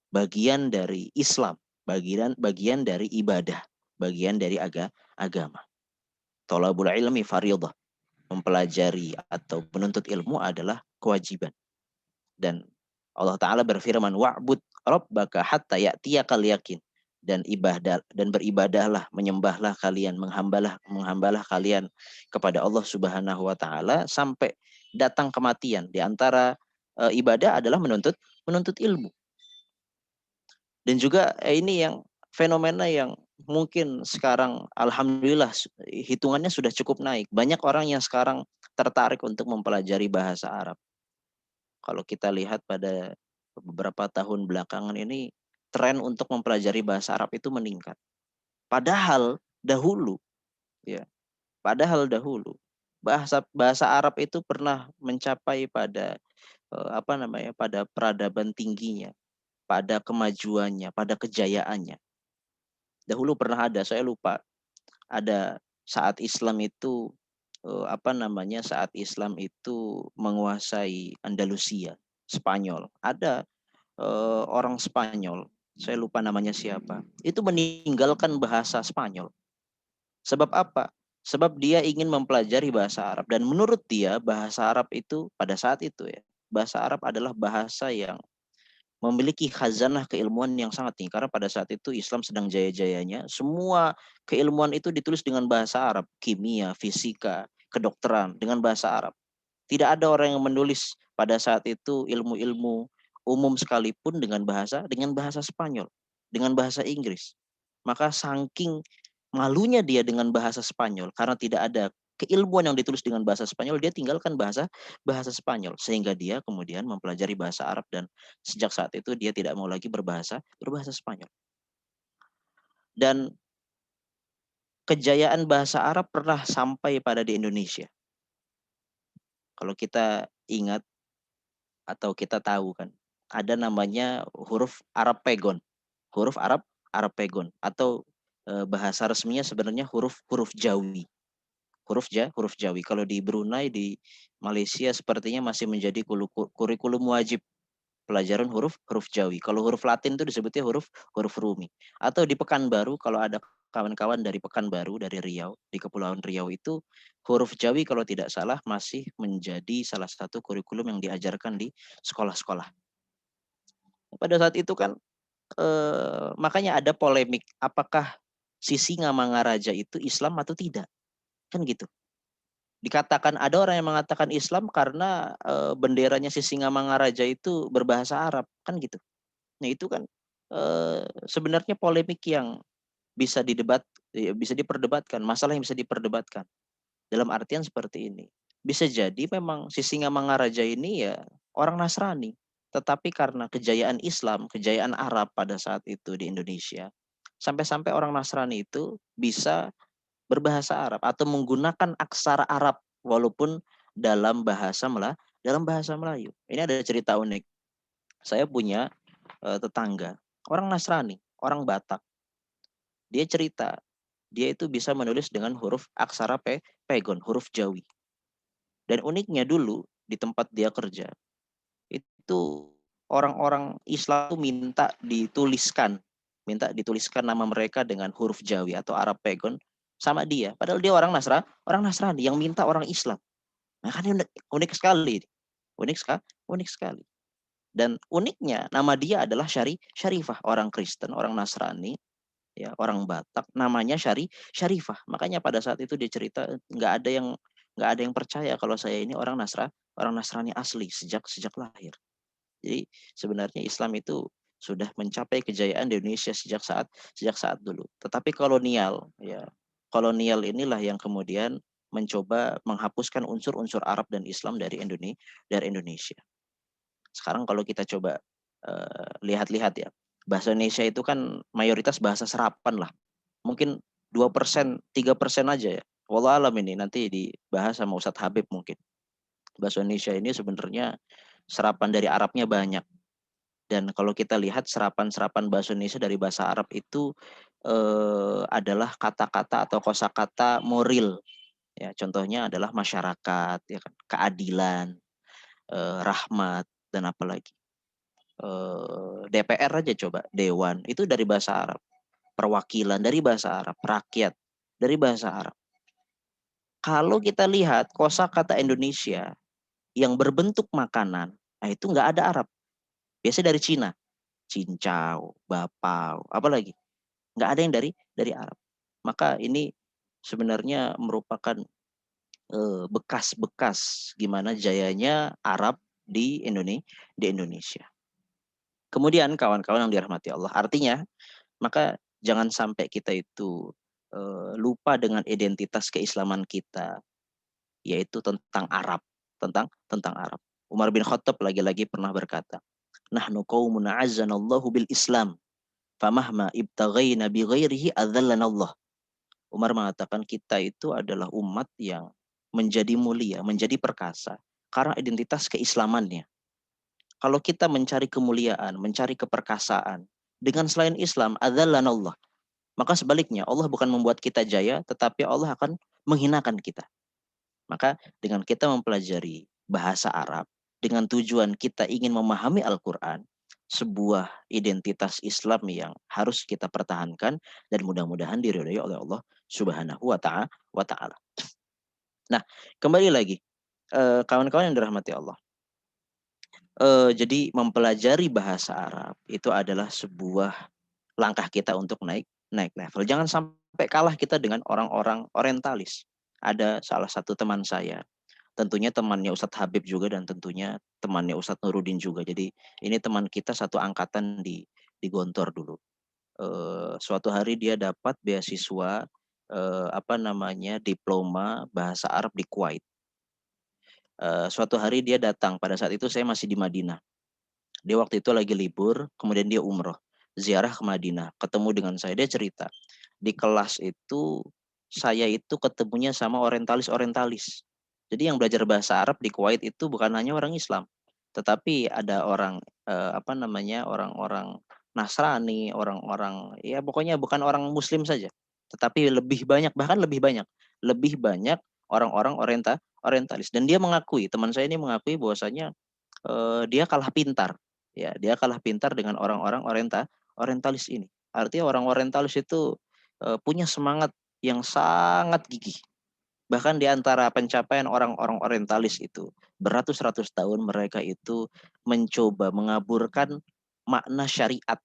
bagian dari Islam, bagian dari ibadah, bagian dari agama. Thalabul ilmi fardhah. Mempelajari atau menuntut ilmu adalah kewajiban. Dan Allah Ta'ala berfirman, wa'bud rabbaka hatta ya'tiyakal yakin. Dan beribadahlah, menyembahlah kalian, menghambalah kalian kepada Allah Subhanahu wa Ta'ala sampai datang kematian. Di antara ibadah adalah menuntut ilmu. Dan juga ini yang fenomena yang mungkin sekarang alhamdulillah hitungannya sudah cukup naik. Banyak orang yang sekarang tertarik untuk mempelajari bahasa Arab. Kalau kita lihat pada beberapa tahun belakangan ini, tren untuk mempelajari bahasa Arab itu meningkat. Padahal dahulu, ya, bahasa Arab itu pernah mencapai pada pada peradaban tingginya, pada kemajuannya, pada kejayaannya. Dahulu pernah ada, saya lupa, ada saat Islam itu saat Islam itu menguasai Andalusia, Spanyol. Ada orang Spanyol, saya lupa namanya siapa, itu meninggalkan bahasa Spanyol. Sebab apa? Sebab dia ingin mempelajari bahasa Arab. Dan menurut dia bahasa Arab itu pada saat itu, ya, bahasa Arab adalah bahasa yang memiliki khazanah keilmuan yang sangat tinggi. Karena pada saat itu Islam sedang jaya-jayanya. Semua keilmuan itu ditulis dengan bahasa Arab. Kimia, fisika, kedokteran dengan bahasa Arab. Tidak ada orang yang menulis pada saat itu ilmu-ilmu umum sekalipun dengan bahasa Spanyol, dengan bahasa Inggris. Maka saking malunya dia dengan bahasa Spanyol karena tidak ada keilmuan yang ditulis dengan bahasa Spanyol, dia tinggalkan bahasa Spanyol sehingga dia kemudian mempelajari bahasa Arab dan sejak saat itu dia tidak mau lagi berbahasa Spanyol. Dan kejayaan bahasa Arab pernah sampai pada di Indonesia. Kalau kita ingat atau kita tahu kan, ada namanya huruf Arab Pegon. Huruf Arab Pegon atau bahasa resminya sebenarnya huruf Jawi. Huruf Jawi. Kalau di Brunei, di Malaysia sepertinya masih menjadi kurikulum wajib pelajaran huruf Jawi. Kalau huruf Latin itu disebutnya huruf Rumi. Atau di Pekanbaru, kalau ada kawan-kawan dari Pekanbaru, dari Riau, di Kepulauan Riau itu Huruf Jawi kalau tidak salah masih menjadi salah satu kurikulum yang diajarkan di sekolah-sekolah. Pada saat itu kan makanya ada polemik apakah si Singamangaraja itu Islam atau tidak, kan gitu. Dikatakan ada orang yang mengatakan Islam karena benderanya si Singamangaraja itu berbahasa Arab, kan gitu. Nah itu kan sebenarnya polemik yang bisa didebat, bisa diperdebatkan, masalah yang bisa diperdebatkan. Dalam artian seperti ini. Bisa jadi memang si Singamangaraja ini ya orang Nasrani. Tetapi karena kejayaan Islam, kejayaan Arab pada saat itu di Indonesia, sampai-sampai orang Nasrani itu bisa berbahasa Arab atau menggunakan aksara Arab walaupun dalam bahasa Melayu. Ini ada cerita unik. Saya punya tetangga, orang Nasrani, orang Batak. Dia cerita, dia itu bisa menulis dengan huruf aksara pegon, huruf Jawi. Dan uniknya dulu di tempat dia kerja, itu orang-orang Islam itu minta dituliskan nama mereka dengan huruf Jawi atau Arab Pegon sama dia. Padahal dia orang Nasrani yang minta orang Islam. Makanya unik sekali. Unik sekali. Dan uniknya nama dia adalah Syarifah, orang Kristen, orang Nasrani, ya orang Batak, namanya Syarifah. Makanya pada saat itu dia cerita nggak ada yang percaya kalau saya ini orang Nasrani asli sejak lahir. Jadi sebenarnya Islam itu sudah mencapai kejayaan di Indonesia sejak saat dulu. Tetapi kolonial inilah yang kemudian mencoba menghapuskan unsur-unsur Arab dan Islam dari Indonesia. Sekarang kalau kita coba lihat-lihat ya, bahasa Indonesia itu kan mayoritas bahasa serapan lah. Mungkin 2%, 3% aja ya. Wallah alam ini nanti dibahas sama Ustadz Habib mungkin. Bahasa Indonesia ini sebenarnya serapan dari Arabnya banyak. Dan kalau kita lihat serapan-serapan bahasa Indonesia dari bahasa Arab itu adalah kata-kata atau kosakata moral. Ya, contohnya adalah masyarakat, ya kan, keadilan, rahmat, dan apalagi. DPR aja coba, dewan, itu dari bahasa Arab. Perwakilan dari bahasa Arab, rakyat dari bahasa Arab. Kalau kita lihat kosakata Indonesia yang berbentuk makanan, nah itu nggak ada Arab. Biasanya dari Cina, cincau, bapau, apalagi nggak ada yang dari Arab. Maka ini sebenarnya merupakan bekas-bekas gimana jayanya Arab di Indonesia. Kemudian kawan-kawan yang dirahmati Allah, artinya maka jangan sampai kita itu lupa dengan identitas keislaman kita, yaitu tentang Arab, tentang Arab. Umar bin Khattab lagi-lagi pernah berkata, "Nahnu qaumun azzanallahu bil Islam, famahma ibtaghaina bi ghairihi adzallana Allah." Umar mengatakan kita itu adalah umat yang menjadi mulia, menjadi perkasa karena identitas keislamannya. Kalau kita mencari kemuliaan, mencari keperkasaan dengan selain Islam, adzallana Allah. Maka sebaliknya, Allah bukan membuat kita jaya, tetapi Allah akan menghinakan kita. Maka dengan kita mempelajari bahasa Arab, dengan tujuan kita ingin memahami Al-Quran, sebuah identitas Islam yang harus kita pertahankan dan mudah-mudahan diridhai oleh Allah Subhanahu wa Ta'ala. Nah, kembali lagi, kawan-kawan yang dirahmati Allah. Jadi mempelajari bahasa Arab itu adalah sebuah langkah kita untuk naik level. Jangan sampai kalah kita dengan orang-orang orientalis. Ada salah satu teman saya, tentunya temannya Ustadz Habib juga dan tentunya temannya Ustadz Nuruddin juga. Jadi ini teman kita satu angkatan di Gontor dulu. Suatu hari dia dapat beasiswa diploma bahasa Arab di Kuwait. Suatu hari dia datang, pada saat itu saya masih di Madinah. Dia waktu itu lagi libur, kemudian dia umroh, ziarah ke Madinah, ketemu dengan saya, dia cerita, di kelas itu saya itu ketemunya sama orientalis. Jadi yang belajar bahasa Arab di Kuwait itu bukan hanya orang Islam, tetapi ada orang orang-orang Nasrani, orang-orang ya pokoknya bukan orang Muslim saja, tetapi lebih banyak orang-orang orientalis. Dan dia mengakui, teman saya ini mengakui bahwasanya dia kalah pintar, ya dia kalah pintar dengan orang-orang orientalis ini. Artinya orang orientalis itu punya semangat yang sangat gigih, Bahkan di antara pencapaian orang-orang orientalis itu, beratus-ratus tahun mereka itu mencoba mengaburkan makna syariat.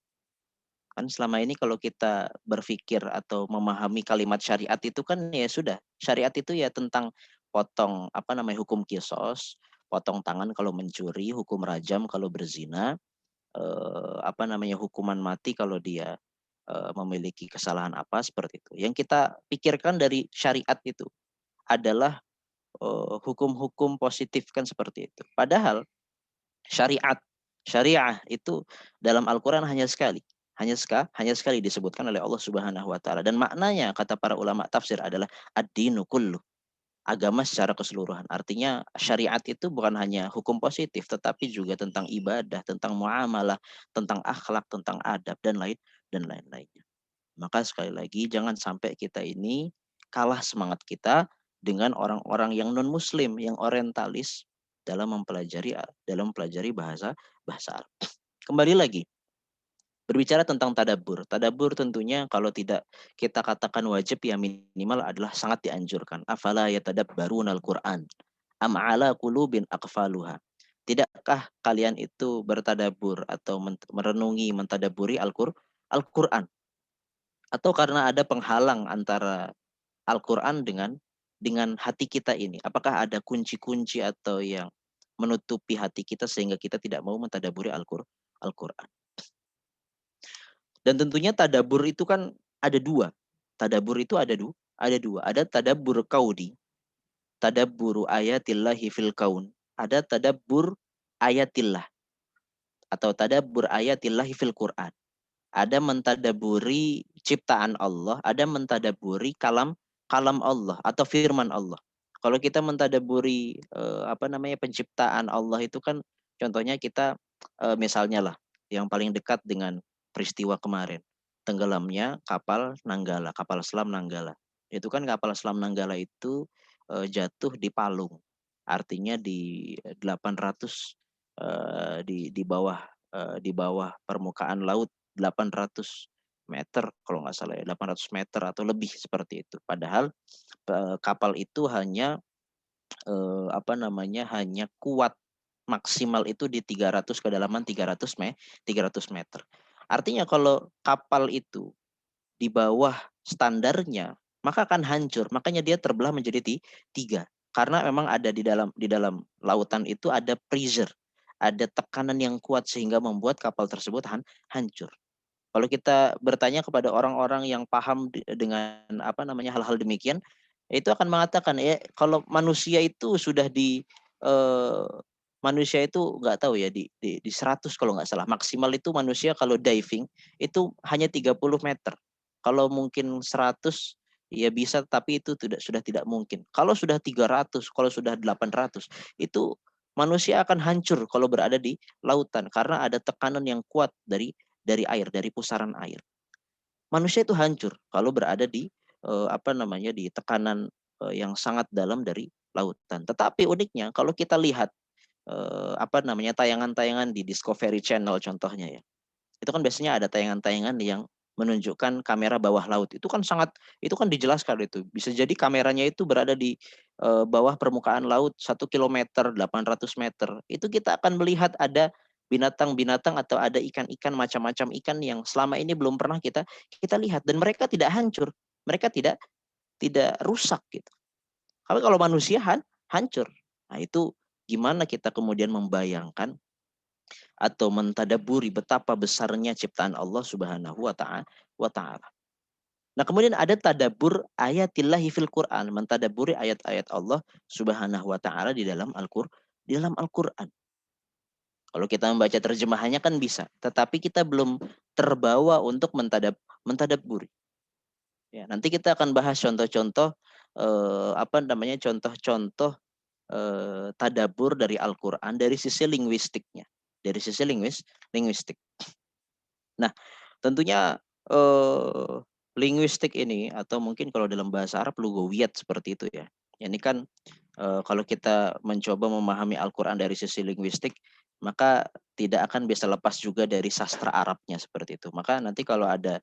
Kan selama ini kalau kita berpikir atau memahami kalimat syariat itu kan ya sudah, syariat itu ya tentang potong apa namanya hukum kisos, potong tangan kalau mencuri, hukum rajam kalau berzina, apa namanya hukuman mati kalau dia memiliki kesalahan apa seperti itu. Yang kita pikirkan dari syariat itu adalah hukum-hukum positif kan seperti itu. Padahal syariat, syariah itu dalam Al-Quran hanya sekali. Hanya sekali disebutkan oleh Allah Subhanahu wa taala dan maknanya kata para ulama tafsir adalah ad-dinu kullu, agama secara keseluruhan. Artinya syariat itu bukan hanya hukum positif tetapi juga tentang ibadah, tentang muamalah, tentang akhlak, tentang adab dan lain-lainnya. Maka sekali lagi jangan sampai kita ini kalah semangat kita dengan orang-orang yang non muslim, yang orientalis dalam mempelajari bahasa bahasa Arab. Kembali lagi berbicara tentang tadabbur. Tadabbur tentunya kalau tidak kita katakan wajib ya minimal adalah sangat dianjurkan. Afala yatadabbarunal Qur'an am ala qulubin aqfaluha. Tidakkah kalian itu bertadabur atau merenungi mentadaburi Al-Qur'an atau karena ada penghalang antara Al-Quran dengan hati kita ini? Apakah ada kunci-kunci atau yang menutupi hati kita sehingga kita tidak mau mentadaburi Al-Quran? Dan tentunya tadabur itu kan ada dua. Tadabur itu ada dua. Ada tadabur kaudi, tadabburu ayatillahi fil kaun. Ada tadabbur ayatillah atau tadabbur ayatillahi fil Quran. Ada mentadaburi ciptaan Allah, ada mentadaburi kalam Allah atau firman Allah. Kalau kita mentadaburi apa namanya penciptaan Allah itu kan contohnya kita misalnya lah yang paling dekat dengan peristiwa kemarin, tenggelamnya kapal Nanggala, kapal selam Nanggala. Itu kan kapal selam Nanggala itu jatuh di Palung. Artinya di 800 di bawah permukaan laut 800 meter kalau nggak salah ya 800 meter atau lebih seperti itu. Padahal kapal itu hanya apa namanya hanya kuat maksimal itu di 300 kedalaman 300 meter. Artinya kalau kapal itu di bawah standarnya maka akan hancur. Makanya dia terbelah menjadi tiga. Karena memang ada di dalam lautan itu ada pressure, ada tekanan yang kuat sehingga membuat kapal tersebut hancur. Kalau kita bertanya kepada orang-orang yang paham dengan apa namanya hal-hal demikian, itu akan mengatakan ya kalau manusia itu sudah di eh, manusia itu nggak tahu ya di 100 kalau nggak salah maksimal itu manusia kalau diving itu hanya 30 meter. Kalau mungkin 100 ya bisa tapi itu sudah tidak mungkin. Kalau sudah 300, kalau sudah 800 itu manusia akan hancur kalau berada di lautan karena ada tekanan yang kuat dari air, dari pusaran air. Manusia itu hancur kalau berada di apa namanya di tekanan yang sangat dalam dari lautan. Tetapi uniknya kalau kita lihat apa namanya tayangan-tayangan di Discovery Channel contohnya ya. Itu kan biasanya ada tayangan-tayangan yang menunjukkan kamera bawah laut. Itu kan dijelaskan itu. Bisa jadi kameranya itu berada di bawah permukaan laut 1 kilometer 800 meter. Itu kita akan melihat ada binatang-binatang atau ada ikan-ikan macam-macam ikan yang selama ini belum pernah kita lihat dan mereka tidak hancur. Mereka tidak rusak gitu. Tapi kalau manusia hancur. Nah, itu gimana kita kemudian membayangkan atau mentadaburi betapa besarnya ciptaan Allah Subhanahu wa taala. Nah, kemudian ada tadabur ayatillahi fil Quran, mentadaburi ayat-ayat Allah Subhanahu wa taala di dalam Al-Qur'an. Kalau kita membaca terjemahannya kan bisa, tetapi kita belum terbawa untuk mentadaburi. Ya, nanti kita akan bahas contoh-contoh apa namanya contoh-contoh tadabur dari Al-Qur'an dari sisi linguistiknya, dari sisi linguistik. Nah, tentunya linguistik ini atau mungkin kalau dalam bahasa Arab lugawiyat seperti itu ya. Ini kan kalau kita mencoba memahami Al-Qur'an dari sisi linguistik, maka tidak akan bisa lepas juga dari sastra Arabnya seperti itu. Maka nanti kalau ada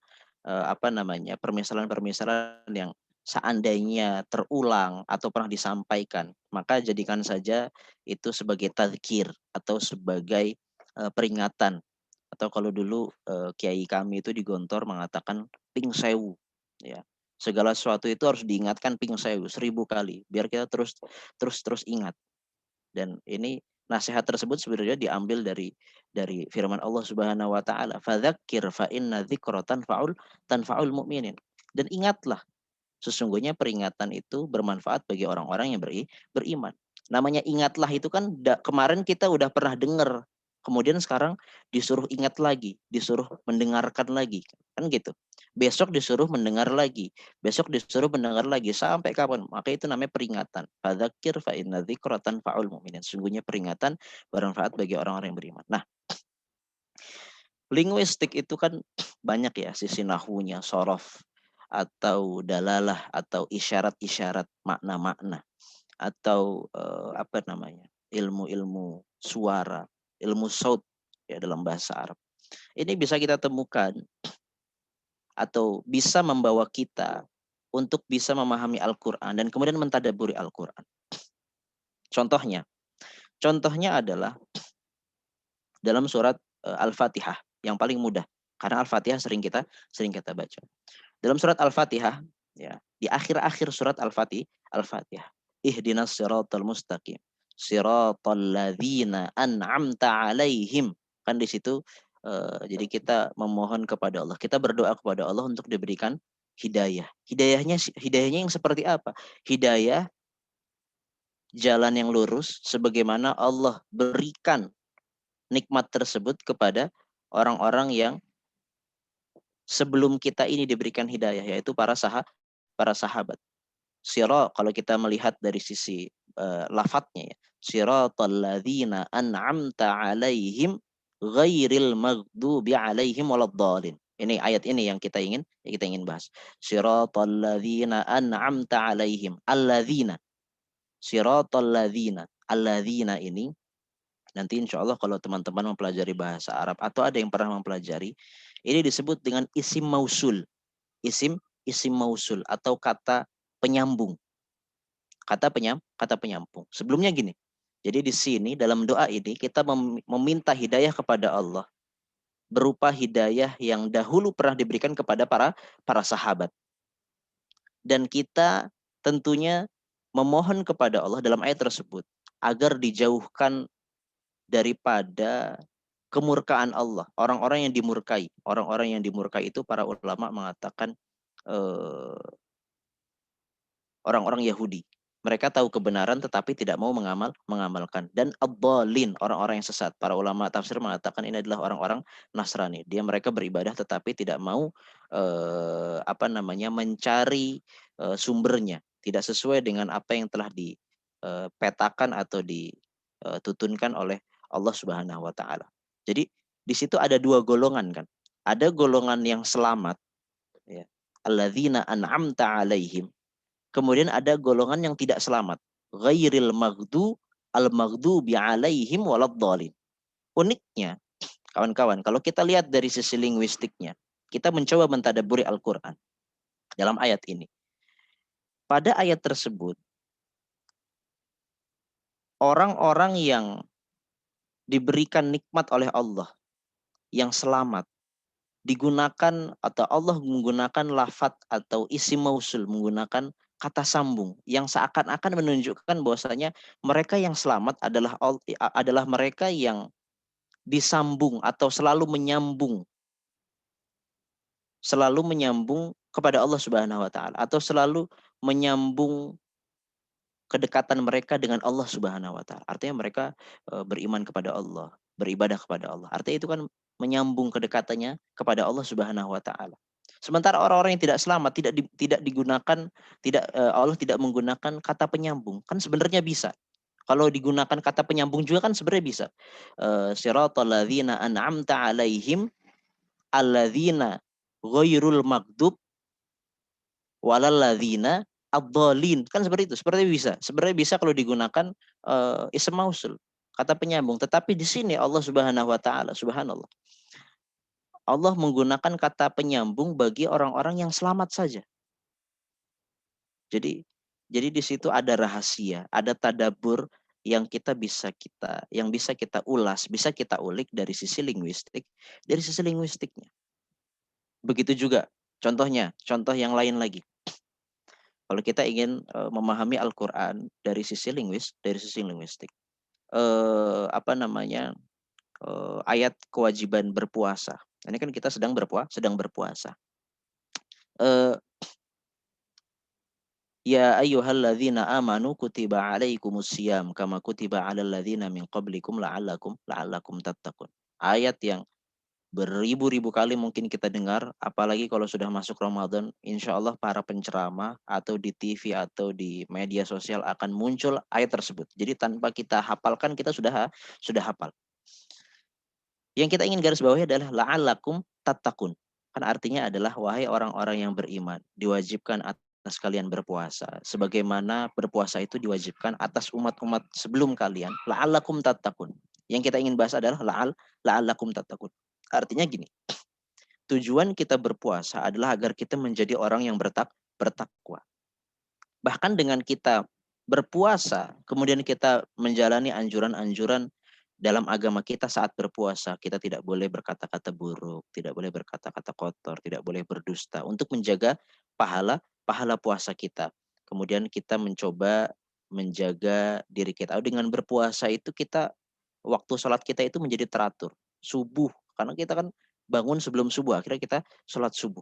apa namanya permisalan-permisalan yang seandainya terulang atau pernah disampaikan, maka jadikan saja itu sebagai tadzkir atau sebagai peringatan. Atau kalau dulu kiai kami itu di Gontor mengatakan ping sewu, ya. Segala sesuatu itu harus diingatkan ping sewu 1000 kali biar kita terus ingat. Dan ini nasihat tersebut sebenarnya diambil dari firman Allah Subhanahu wa taala, fadzakir fa inna dzikra tanfa'ul mu'minin. Dan ingatlah, sesungguhnya peringatan itu bermanfaat bagi orang-orang yang beriman. Namanya ingatlah itu kan kemarin kita udah pernah dengar, kemudian sekarang disuruh ingat lagi, disuruh mendengarkan lagi, kan gitu. Besok disuruh mendengar lagi, besok disuruh mendengar lagi, sampai kapan? Maka itu namanya peringatan. Fadzakir fa inna dzikra tanfa'ul mu'minin. Sesungguhnya peringatan bermanfaat bagi orang-orang yang beriman. Nah, linguistik itu kan banyak ya, sisi nahwunya, sorof, atau dalalah, atau isyarat-isyarat makna-makna, atau apa namanya, ilmu-ilmu suara, ilmu saut ya dalam bahasa Arab. Ini bisa kita temukan atau bisa membawa kita untuk bisa memahami Al-Quran dan kemudian mentadaburi Al-Quran. Contohnya adalah dalam surat Al-Fatihah yang paling mudah, karena Al-Fatihah sering kita baca. Dalam surat Al-Fatihah, ya, di akhir-akhir surat Al-Fatihah, ihdinas siratal mustaqim, siratal ladzina an'amta alaihim. Kan di situ jadi kita memohon kepada Allah, kita berdoa kepada Allah untuk diberikan hidayah. Hidayahnya yang seperti apa? Hidayah jalan yang lurus sebagaimana Allah berikan nikmat tersebut kepada orang-orang yang sebelum kita ini diberikan hidayah, yaitu para sahabat. Kalau kita melihat dari sisi lafadznya, ya, siratal ladzina an'amta alaihim ghairil maghdubi alaihim waladdallin. Ini ayat ini yang kita ingin bahas. Siratal ladzina an'amta alaihim, alladzina. Siratal ladzina. Alladzina ini nanti insya Allah kalau teman-teman mempelajari bahasa Arab atau ada yang pernah mempelajari, ini disebut dengan isim mausul. Isim mausul atau kata penyambung. Kata penyambung. Sebelumnya gini. Jadi di sini dalam doa ini kita meminta hidayah kepada Allah berupa hidayah yang dahulu pernah diberikan kepada para sahabat. Dan kita tentunya memohon kepada Allah dalam ayat tersebut agar dijauhkan daripada kemurkaan Allah, orang-orang yang dimurkai. Orang-orang yang dimurkai itu para ulama mengatakan orang-orang Yahudi. Mereka tahu kebenaran tetapi tidak mau mengamalkan. Dan ad-dhalin, orang-orang yang sesat. Para ulama tafsir mengatakan ini adalah orang-orang Nasrani. Mereka beribadah tetapi tidak mau mencari sumbernya. Tidak sesuai dengan apa yang telah dipetakan atau ditutunkan oleh Allah Subhanahu wa taala. Jadi di situ ada dua golongan kan. Ada golongan yang selamat, ya. Alladzina an'amta alaihim. Kemudian ada golongan yang tidak selamat. Ghairil al-maghdubi alaihim waladdallin. Uniknya, kawan-kawan, kalau kita lihat dari sisi linguistiknya, kita mencoba mentadabburi Al-Quran dalam ayat ini. Pada ayat tersebut, orang-orang yang diberikan nikmat oleh Allah, yang selamat, digunakan atau Allah menggunakan lafadz atau isim mausul, menggunakan kata sambung yang seakan-akan menunjukkan bahwasanya mereka yang selamat adalah mereka yang disambung atau selalu menyambung kepada Allah Subhanahu wa taala, atau selalu menyambung kedekatan mereka dengan Allah Subhanahu wa taala. Artinya mereka beriman kepada Allah, beribadah kepada Allah. Artinya itu kan menyambung kedekatannya kepada Allah Subhanahu wa taala. Sementara orang-orang yang tidak selamat tidak digunakan, Allah tidak menggunakan kata penyambung. Kan sebenarnya bisa. Kalau digunakan kata penyambung juga kan sebenarnya bisa. Siratal ladzina an'amta alaihim alladzina ghairul maghdub walal ladzina ad-dhalin. Kan seperti itu. Sebenarnya bisa kalau digunakan ism mausul, kata penyambung. Tetapi di sini Allah Subhanahu wa taala, subhanallah, Allah menggunakan kata penyambung bagi orang-orang yang selamat saja. Jadi di situ ada rahasia, ada tadabbur yang bisa kita ulas, bisa kita ulik dari sisi linguistiknya. Begitu juga contohnya, contoh yang lain lagi. Kalau kita ingin memahami Al-Qur'an dari sisi linguistik. Apa namanya? Ayat kewajiban berpuasa. Ini kan kita sedang berpuasa. Eh, Ya ayyuhalladzina amanu kutiba alaikumusiyam kama kutiba alal ladzina min qablikum la'allakum tattaqun. Ayat yang beribu-ribu kali mungkin kita dengar, apalagi kalau sudah masuk Ramadan, insya Allah para penceramah atau di TV atau di media sosial akan muncul ayat tersebut. Jadi tanpa kita hafalkan, kita sudah hafal. Yang kita ingin garis bawahi adalah la'allakum tattaqun. Kan artinya adalah wahai orang-orang yang beriman, diwajibkan atas kalian berpuasa. Sebagaimana berpuasa itu diwajibkan atas umat-umat sebelum kalian. La'allakum tattaqun. Yang kita ingin bahas adalah la'allakum tattaqun. Artinya gini, tujuan kita berpuasa adalah agar kita menjadi orang yang bertakwa. Bahkan dengan kita berpuasa, kemudian kita menjalani anjuran-anjuran dalam agama kita saat berpuasa. Kita tidak boleh berkata-kata buruk, tidak boleh berkata-kata kotor, tidak boleh berdusta untuk menjaga pahala puasa kita. Kemudian kita mencoba menjaga diri kita. Dengan berpuasa itu kita, waktu sholat kita itu menjadi teratur. Subuh, karena kita kan bangun sebelum subuh, akhirnya kita sholat subuh.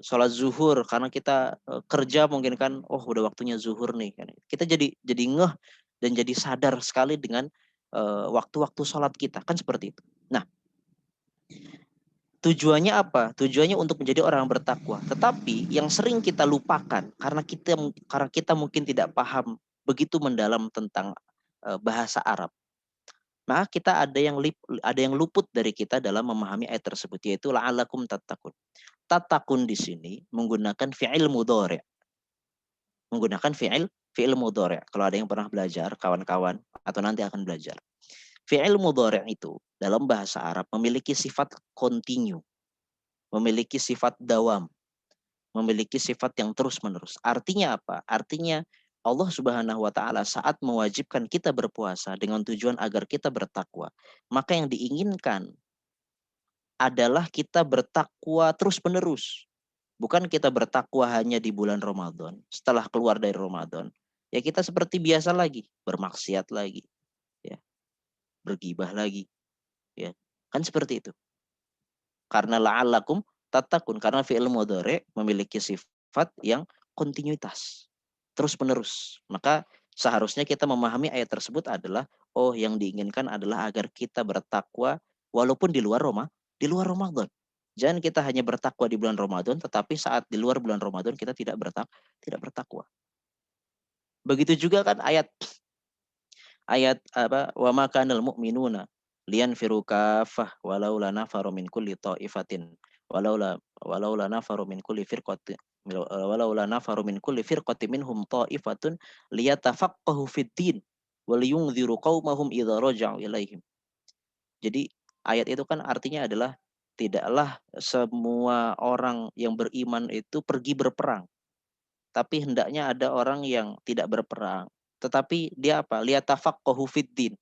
Sholat zuhur karena kita kerja mungkin kan, oh udah waktunya zuhur nih, kita jadi ngeh dan jadi sadar sekali dengan waktu-waktu sholat kita, kan seperti itu. Nah, tujuannya apa? Tujuannya untuk menjadi orang yang bertakwa. Tetapi yang sering kita lupakan karena kita mungkin tidak paham begitu mendalam tentang bahasa Arab. Maka kita ada yang luput dari kita dalam memahami ayat tersebut, yaitu la'allakum tattaqun. Tattaqun di sini menggunakan fi'il mudhari'. Menggunakan fi'il mudhari'. Kalau ada yang pernah belajar, kawan-kawan, atau nanti akan belajar. Fi'il mudhari' itu dalam bahasa Arab memiliki sifat continue, memiliki sifat dawam, memiliki sifat yang terus-menerus. Artinya apa? Artinya Allah Subhanahu wa taala saat mewajibkan kita berpuasa dengan tujuan agar kita bertakwa, maka yang diinginkan adalah kita bertakwa terus-menerus. Bukan kita bertakwa hanya di bulan Ramadan. Setelah keluar dari Ramadan, ya kita seperti biasa lagi, bermaksiat lagi, ya, bergibah lagi, ya. Kan seperti itu. Karena la'allakum tattaqun, karena fi'il mudhari' memiliki sifat yang kontinuitas, terus-menerus. Maka seharusnya kita memahami ayat tersebut adalah, oh yang diinginkan adalah agar kita bertakwa walaupun di luar Ramadan. Jangan kita hanya bertakwa di bulan Ramadan, tetapi saat di luar bulan Ramadan kita tidak bertakwa. Begitu juga kan ayat apa, wa ma kanal mu'minuna liyanfiru kaffah walaula nafaru min kulli ta'ifatin walaula nafaru min kulli firqatin walaula nafaru min kulli firqatin minhum ta'ifatun liyatafaqahu fid din wa liyunziru qaumahum idza raja'u ilaihim. Jadi ayat itu kan artinya adalah tidaklah semua orang yang beriman itu pergi berperang, tapi hendaknya ada orang yang tidak berperang, tetapi dia apa? Liyatafaqahu fiddin.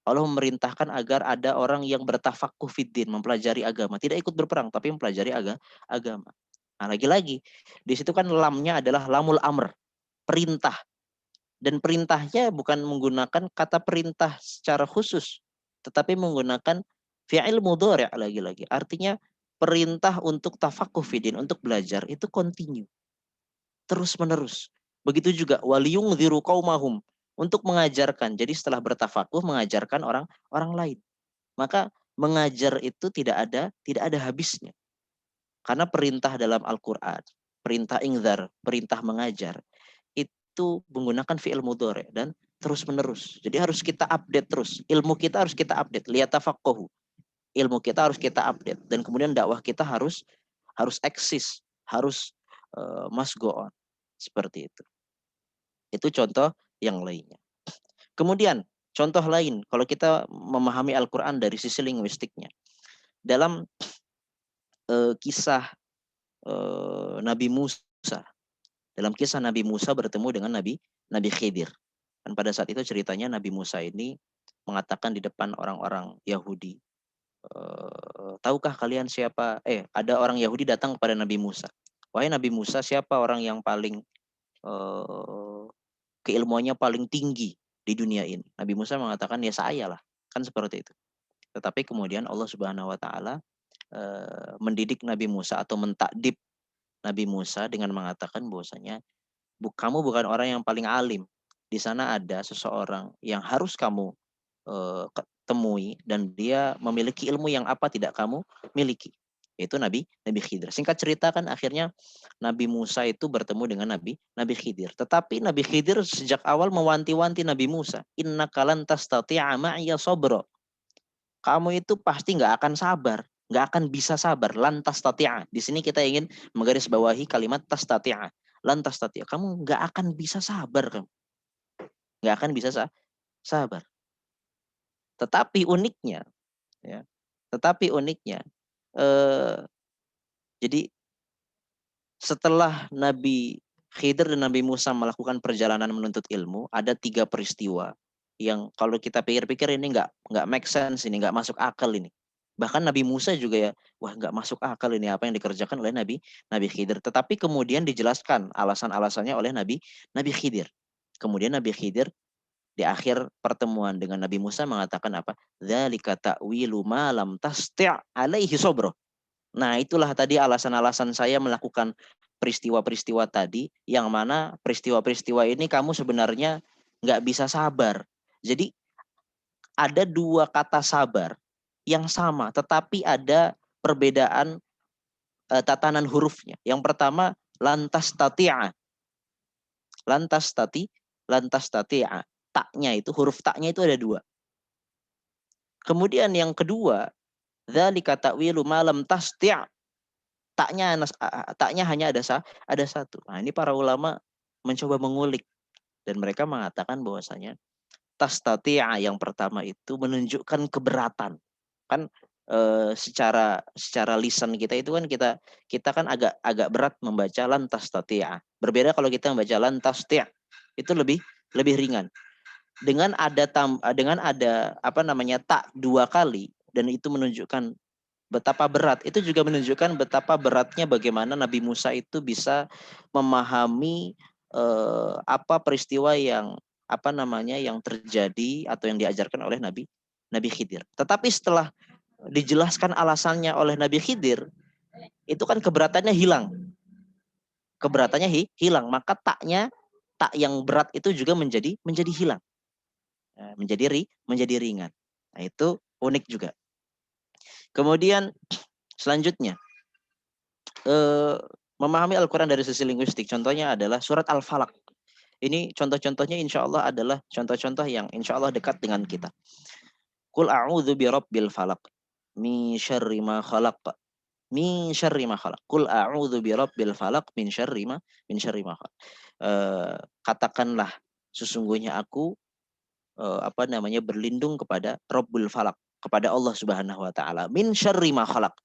Allah memerintahkan agar ada orang yang bertafaqquh fiddin, mempelajari agama, tidak ikut berperang tapi mempelajari agama. Nah, lagi-lagi di situ kan lamnya adalah lamul amr, perintah. Dan perintahnya bukan menggunakan kata perintah secara khusus, tetapi menggunakan fi'il mudhari' lagi-lagi. Artinya perintah untuk tafaqquh fiddin, untuk belajar itu continue, terus-menerus. Begitu juga waliyungdziru qaumahum, untuk mengajarkan. Jadi setelah bertafakuh mengajarkan orang lain. Maka mengajar itu tidak ada habisnya. Karena perintah dalam Al-Qur'an, perintah ingdzar, perintah mengajar itu menggunakan fi'il mudhari' dan terus-menerus. Jadi harus kita update terus. Ilmu kita harus kita update, liyatafaqahu. Ilmu kita harus kita update dan kemudian dakwah kita harus eksis, harus must go on. Seperti itu. Itu contoh yang lainnya. Kemudian contoh lain, kalau kita memahami Al-Quran dari sisi linguistiknya, dalam kisah Nabi Musa Dalam kisah Nabi Musa bertemu dengan Nabi Khidir. Dan pada saat itu ceritanya Nabi Musa ini mengatakan di depan orang-orang Yahudi, tahukah kalian siapa? Ada orang Yahudi datang kepada Nabi Musa. Wahai Nabi Musa, siapa orang yang paling keilmuannya paling tinggi di dunia ini? Nabi Musa mengatakan, ya saya lah. Kan seperti itu. Tetapi kemudian Allah Subhanahu wa taala mendidik Nabi Musa atau mentakdib Nabi Musa dengan mengatakan bahwasanya kamu bukan orang yang paling alim. Di sana ada seseorang yang harus kamu temui dan dia memiliki ilmu yang apa tidak kamu miliki, yaitu Nabi Khidir. Singkat cerita kan akhirnya Nabi Musa itu bertemu dengan Nabi Khidir. Tetapi Nabi Khidir sejak awal mewanti-wanti Nabi Musa, innaka lan tastati'a ma'iya sabra. Kamu itu pasti nggak akan sabar, nggak akan bisa sabar. Lan tastati'a. Di sini kita ingin menggarisbawahi kalimat tastati'a. Lan tastati'a. Kamu nggak akan bisa sabar, kamu nggak akan bisa sabar. Tetapi uniknya, ya, jadi setelah Nabi Khidir dan Nabi Musa melakukan perjalanan menuntut ilmu, ada 3 peristiwa yang kalau kita pikir-pikir ini nggak make sense, ini nggak masuk akal ini. Bahkan Nabi Musa juga ya, wah nggak masuk akal ini apa yang dikerjakan oleh Nabi Khidir. Tetapi kemudian dijelaskan alasan-alasannya oleh Nabi Khidir. Kemudian Nabi Khidir di akhir pertemuan dengan Nabi Musa mengatakan apa? Dzalika ta'wilu ma lam tasti' alaihi sabra. Nah, itulah tadi alasan-alasan saya melakukan peristiwa-peristiwa tadi, yang mana peristiwa-peristiwa ini kamu sebenarnya nggak bisa sabar. Jadi ada 2 kata sabar yang sama, tetapi ada perbedaan tatanan hurufnya. Yang pertama lantas tati'a. Lantas tati'a. Taknya itu, huruf taknya itu ada 2. Kemudian yang kedua, dzalika ta'wilu ma lam tasti'. Taknya hanya ada 1. Nah, ini para ulama mencoba mengulik dan mereka mengatakan bahwasanya tastati'a yang pertama itu menunjukkan keberatan. Kan secara lisan kita itu kan kita kan agak berat membaca lan tastati'a. Berbeda kalau kita membaca lan tasti', itu lebih ringan. Dengan ada apa namanya tak 2 kali dan itu menunjukkan betapa berat, itu juga menunjukkan betapa beratnya bagaimana Nabi Musa itu bisa memahami apa peristiwa yang apa namanya yang terjadi atau yang diajarkan oleh Nabi Khidir. Tetapi setelah dijelaskan alasannya oleh Nabi Khidir, itu kan keberatannya hilang. Hilang, maka tak yang berat itu juga menjadi hilang. Menjadi ringan. Nah, itu unik juga. Kemudian selanjutnya memahami Al-Quran dari sisi linguistik. Contohnya adalah surat Al-Falaq. Ini contoh-contohnya insya Allah adalah contoh-contoh yang insya Allah dekat dengan kita. Qul a'udzu birabbil falaq min syarri ma khalaq. Min syarri ma khalaq. Qul a'udzu birabbil falaq min syarri ma khalaq. Katakanlah sesungguhnya aku berlindung kepada Rabbul Falaq, kepada Allah Subhanahu wa taala, min syarri ma khalaq,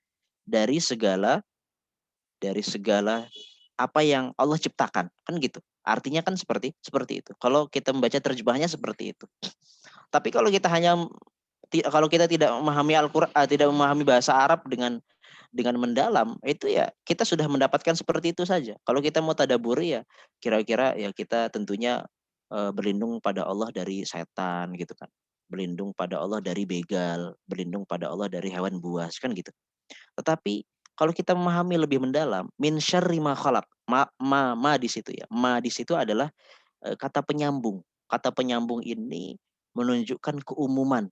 dari segala apa yang Allah ciptakan. Kan gitu. Artinya kan seperti itu. Kalau kita membaca terjemahnya seperti itu. Tapi kalau kita tidak memahami Al-Qur'an, tidak memahami bahasa Arab dengan mendalam, itu ya kita sudah mendapatkan seperti itu saja. Kalau kita mau tadaburi ya kira-kira ya kita tentunya berlindung pada Allah dari setan gitu kan. Berlindung pada Allah dari begal, berlindung pada Allah dari hewan buas kan gitu. Tetapi kalau kita memahami lebih mendalam, min syarri ma khalaq, ma di situ ya. Ma di situ adalah kata penyambung. Kata penyambung ini menunjukkan keumuman,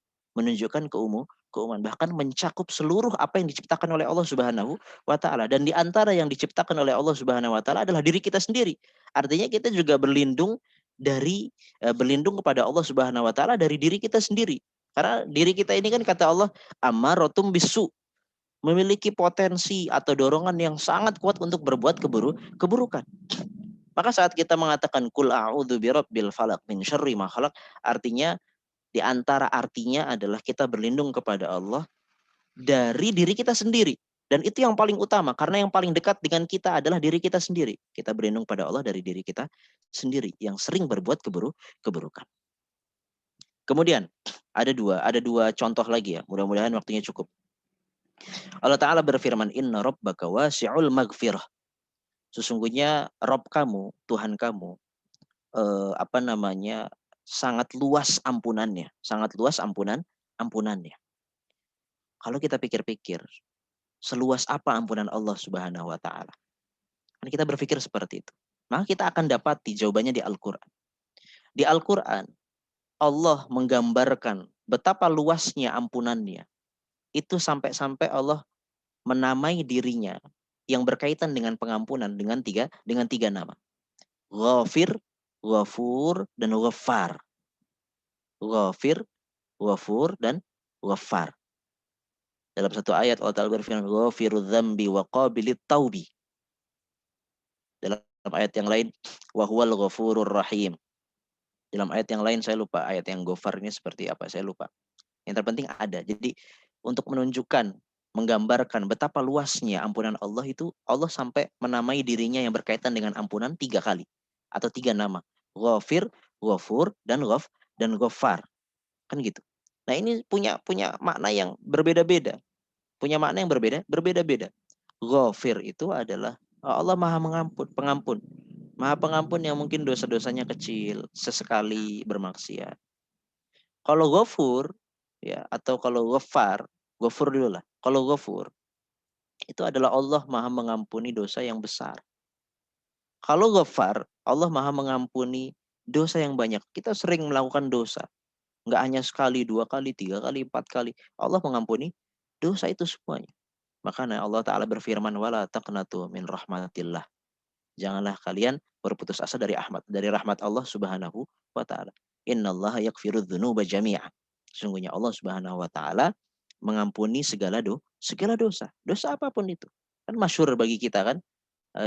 bahkan mencakup seluruh apa yang diciptakan oleh Allah Subhanahu wa taala, dan di antara yang diciptakan oleh Allah Subhanahu wa taala adalah diri kita sendiri. Artinya kita juga berlindung kepada Allah Subhanahu wa taala dari diri kita sendiri. Karena diri kita ini kan kata Allah amaratum bisu, memiliki potensi atau dorongan yang sangat kuat untuk berbuat keburukan. Maka saat kita mengatakan qul a'udzu birabbil falaq min syarri ma khalaq, artinya di antara artinya adalah kita berlindung kepada Allah dari diri kita sendiri. Dan itu yang paling utama, karena yang paling dekat dengan kita adalah diri kita sendiri. Kita berlindung pada Allah dari diri kita sendiri yang sering berbuat keburukan. Kemudian ada dua contoh lagi ya. Mudah-mudahan waktunya cukup. Allah Ta'ala berfirman, Inna rabbaka wasi'ul maghfirah. Sesungguhnya Rabb kamu, Tuhan kamu, sangat luas ampunannya. Sangat luas ampunannya. Kalau kita pikir-pikir, seluas apa ampunan Allah Subhanahu wa Ta'ala? Kan kita berpikir seperti itu. Maka kita akan dapati jawabannya di Al-Quran. Di Al-Quran, Allah menggambarkan betapa luasnya ampunannya. Itu sampai-sampai Allah menamai dirinya yang berkaitan dengan pengampunan dengan tiga nama. Ghafir, Ghafur, dan Ghaffar. Ghafir, Ghafur, dan Ghaffar. Dalam satu ayat Allah Ta'ala berfirman, Ghafirudz dzambi wa qabilit taubi. Dalam ayat yang lain, wa huwal ghafurur rahim. Dalam ayat yang lain saya lupa ayat yang Ghafar ini seperti apa, saya lupa. Yang terpenting ada. Jadi untuk menunjukkan, menggambarkan betapa luasnya ampunan Allah itu, Allah sampai menamai dirinya yang berkaitan dengan ampunan 3 kali atau 3 nama. Ghafir, Ghafur, dan Ghaffar. Kan gitu. Nah, ini punya makna yang berbeda-beda. Punya makna yang berbeda-beda. Ghafir itu adalah Allah Maha pengampun. Maha pengampun yang mungkin dosa-dosanya kecil, sesekali bermaksiat. Kalau Ghafur ya, atau kalau Ghaffar, Ghafur dulu lah. Kalau Ghafur itu adalah Allah Maha mengampuni dosa yang besar. Kalau Ghaffar, Allah Maha mengampuni dosa yang banyak. Kita sering melakukan dosa. Nggak hanya sekali, 2 kali, 3 kali, 4 kali. Allah mengampuni dosa itu semuanya. Makanya Allah Ta'ala berfirman, wala taqnatu min rahmatillah. Janganlah kalian berputus asa dari rahmat Allah Subhanahu wa Ta'ala. Innallaha yaghfirudz dzunuba jami'a. Sesungguhnya Allah Subhanahu wa Ta'ala mengampuni segala dosa. Dosa apapun itu. Kan masyhur bagi kita kan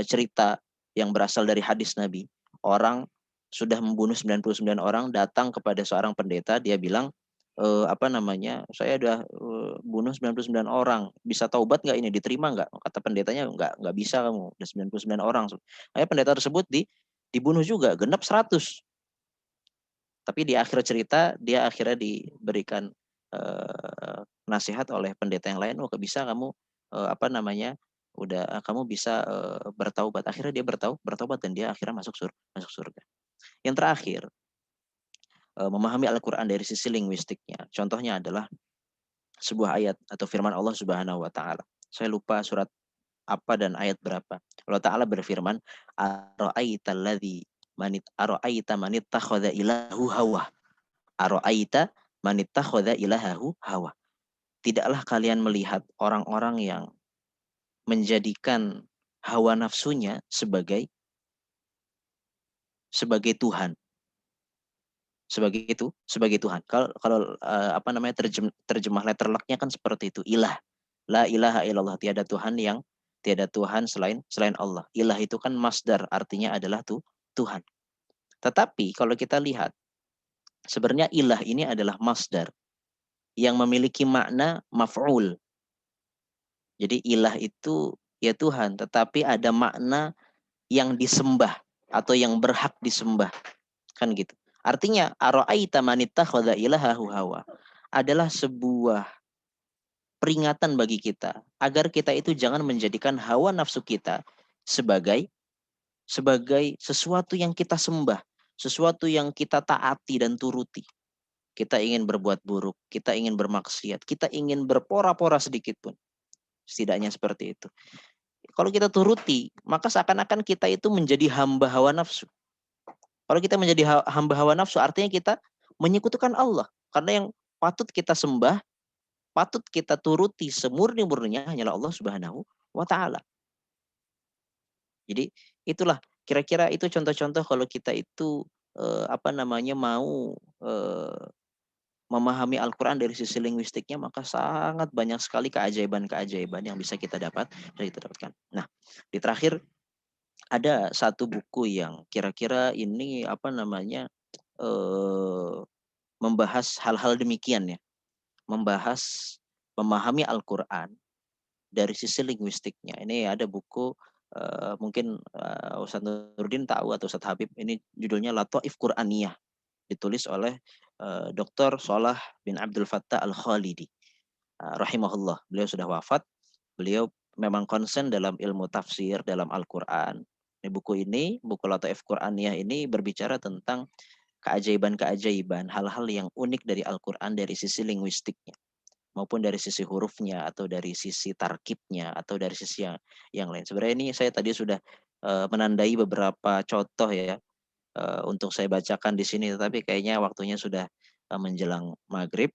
cerita yang berasal dari hadis Nabi. Orang sudah membunuh 99 orang datang kepada seorang pendeta, dia bilang saya udah bunuh 99 orang, bisa taubat nggak ini, diterima nggak? Kata pendetanya, nggak bisa, kamu udah 99 orang. Akhirnya pendeta tersebut dibunuh juga, genap 100. Tapi di akhir cerita dia akhirnya diberikan nasihat oleh pendeta yang lain, bisa kamu kamu bisa bertaubat. Akhirnya dia bertaubat dan dia akhirnya masuk surga. Yang terakhir, memahami Al-Quran dari sisi linguistiknya. Contohnya adalah sebuah ayat atau firman Allah Subhanahu wa Ta'ala. Saya lupa surat apa dan ayat berapa. Allah Ta'ala berfirman, Ara'aita man ittakhadha ilahu hawa. Ara'aita man ittakhadha ilahahu hawa. Tidaklah kalian melihat orang-orang yang menjadikan hawa nafsunya sebagai Tuhan. Sebagai Tuhan. Kalau terjemah letterlocknya kan seperti itu. Ilah. La ilaha illallah, tiada Tuhan selain Allah. Ilah itu kan masdar, artinya adalah Tuhan. Tetapi kalau kita lihat, sebenarnya ilah ini adalah masdar yang memiliki makna maf'ul. Jadi ilah itu ya Tuhan, tetapi ada makna yang disembah atau yang berhak disembah. Kan gitu. Artinya ara'aita man ittakhadha ilahahu hawa adalah sebuah peringatan bagi kita agar kita itu jangan menjadikan hawa nafsu kita sebagai sesuatu yang kita sembah, sesuatu yang kita taati dan turuti. Kita ingin berbuat buruk, kita ingin bermaksiat, kita ingin berpora-pora sedikit pun. Setidaknya seperti itu. Kalau kita turuti, maka seakan-akan kita itu menjadi hamba hawa nafsu. Kalau kita menjadi hamba hawa nafsu, artinya kita menyekutukan Allah. Karena yang patut kita sembah, patut kita turuti semurni-murninya hanyalah Allah Subhanahu wa Ta'ala. Jadi itulah kira-kira itu contoh-contoh kalau kita itu mau memahami Al-Quran dari sisi linguistiknya, maka sangat banyak sekali keajaiban-keajaiban yang bisa kita dapatkan. Nah, di terakhir ada satu buku yang kira-kira ini membahas hal-hal demikian ya, membahas memahami Al-Quran dari sisi linguistiknya. Ini ada buku mungkin Ustadz Nurdin tahu atau Ustadz Habib, ini judulnya Lataif Quraniyah, ditulis oleh Dr. Salah bin Abdul Fattah Al-Khalidi rahimahullah. Beliau sudah wafat. Beliau memang konsen dalam ilmu tafsir dalam Al-Quran. Buku Lataif Quraniyah ini berbicara tentang keajaiban-keajaiban, hal-hal yang unik dari Al-Quran dari sisi linguistiknya, maupun dari sisi hurufnya, atau dari sisi tarkibnya, atau dari sisi yang lain. Sebenarnya ini saya tadi sudah menandai beberapa contoh ya, untuk saya bacakan di sini, tetapi kayaknya waktunya sudah menjelang maghrib.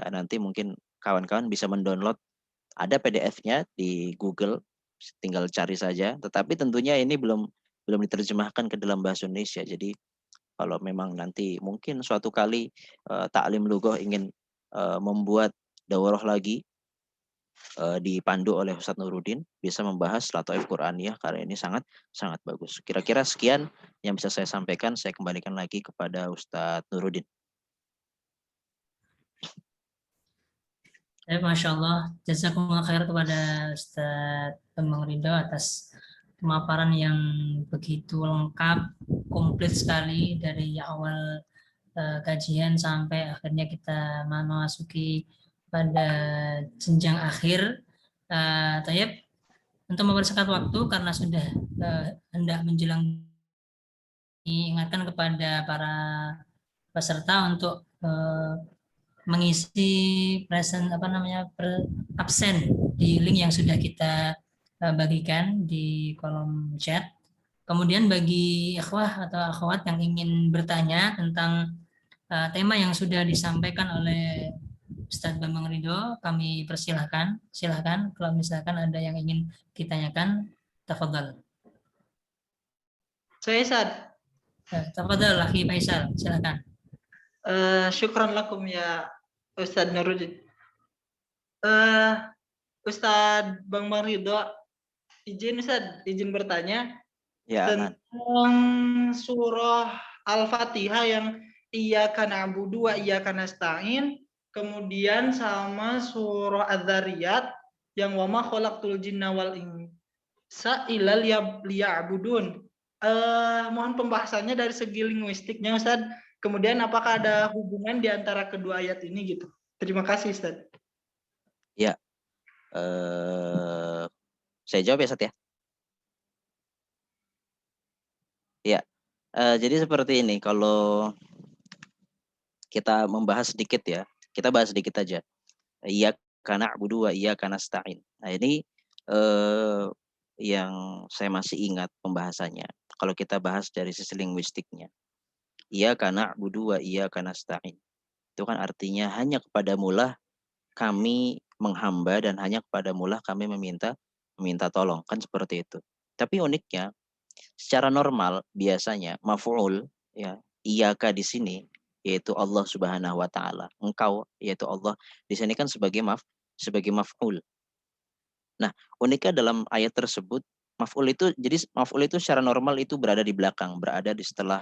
Nanti mungkin kawan-kawan bisa mendownload, ada PDF-nya di Google, tinggal cari saja. Tetapi tentunya ini belum diterjemahkan ke dalam bahasa Indonesia. Jadi kalau memang nanti mungkin suatu kali Ta'lim Lughah ingin membuat daurah lagi dipandu oleh Ustadz Nuruddin, bisa membahas Lataif Quraniyah, karena ini sangat bagus. Kira-kira sekian yang bisa saya sampaikan. Saya kembalikan lagi kepada Ustadz Nuruddin. Masya Allah, jazakumullah khair kepada Ustadz Bambang Ridho atas pemaparan yang begitu lengkap, komplit sekali dari awal kajian sampai akhirnya kita memasuki pada jenjang akhir. Tayyib, untuk mempersingkat waktu karena sudah hendak menjelang, diingatkan kepada para peserta untuk mengisi absen di link yang sudah kita bagikan di kolom chat. Kemudian bagi ikhwah atau akhwat yang ingin bertanya tentang tema yang sudah disampaikan oleh Ustadz Bambang Ridho, kami persilahkan. Silahkan kalau misalkan ada yang ingin ditanyakan, tafadhal. Saya Sad. Tafadhal, Akhi Faisal, silahkan. Syukran lakum ya Ustadz Nuruddin. Ustadz Bambang Ridho, izin bertanya Ya, tentang surah Al-Fatihah yang Iyyaka na'budu wa iyyaka nasta'in, kemudian sama surah Az-Zariyat yang wa ma khalaqtul jinna wal insa illa liya'budun. Mohon pembahasannya dari segi linguistiknya Ustadz. Kemudian apakah ada hubungan di antara kedua ayat ini gitu? Terima kasih Ustadz. Ya, saya jawab ya Ustadz ya. Ya, jadi seperti ini. Kalau kita membahas sedikit ya, kita bahas sedikit aja. Iyyaka na'budu wa iyyaka nasta'in. Nah ini yang saya masih ingat pembahasannya. Kalau kita bahas dari sisi linguistiknya, Iyyaka na'budu wa iyyaka nasta'in, itu kan artinya hanya kepadamulah kami menghamba dan hanya kepadamulah kami meminta tolong, kan seperti itu. Tapi uniknya, secara normal biasanya maf'ul ya, iyyaka di sini yaitu Allah Subhanahu wa taala. Engkau yaitu Allah di sini kan sebagai maf'ul. Nah, uniknya dalam ayat tersebut maf'ul itu secara normal itu berada di belakang, berada di setelah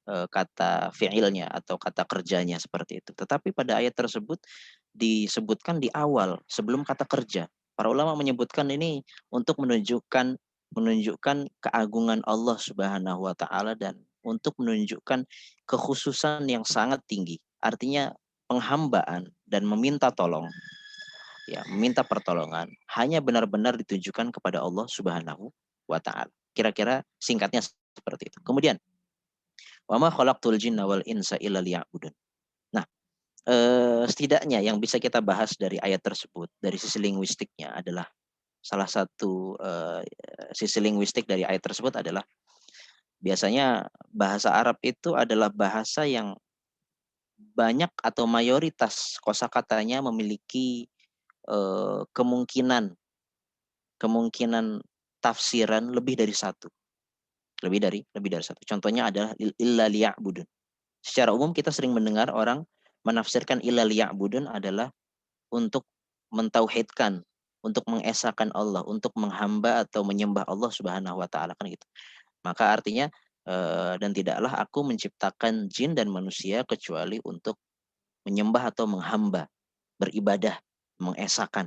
kata fi'ilnya atau kata kerjanya seperti itu. Tetapi pada ayat tersebut disebutkan di awal sebelum kata kerja. Para ulama menyebutkan ini untuk menunjukkan keagungan Allah Subhanahu wa taala dan untuk menunjukkan kekhususan yang sangat tinggi. Artinya penghambaan dan meminta tolong, ya, meminta pertolongan hanya benar-benar ditujukan kepada Allah Subhanahu wa taala. Kira-kira singkatnya seperti itu. Kemudian wa ma khalaqtul jinna wal insa illa liya'budun. Nah, setidaknya yang bisa kita bahas dari ayat tersebut dari sisi linguistiknya adalah salah satu sisi linguistik dari ayat tersebut adalah biasanya bahasa Arab itu adalah bahasa yang banyak atau mayoritas kosakatanya memiliki kemungkinan tafsiran lebih dari satu. Lebih dari satu. Contohnya adalah illa liya'budun. Secara umum kita sering mendengar orang menafsirkan illa liya'budun adalah untuk mentauhidkan, untuk mengesahkan Allah, untuk menghamba atau menyembah Allah Subhanahu wa taala, kan gitu. Maka artinya dan tidaklah aku menciptakan jin dan manusia kecuali untuk menyembah atau menghamba, beribadah, mengesahkan.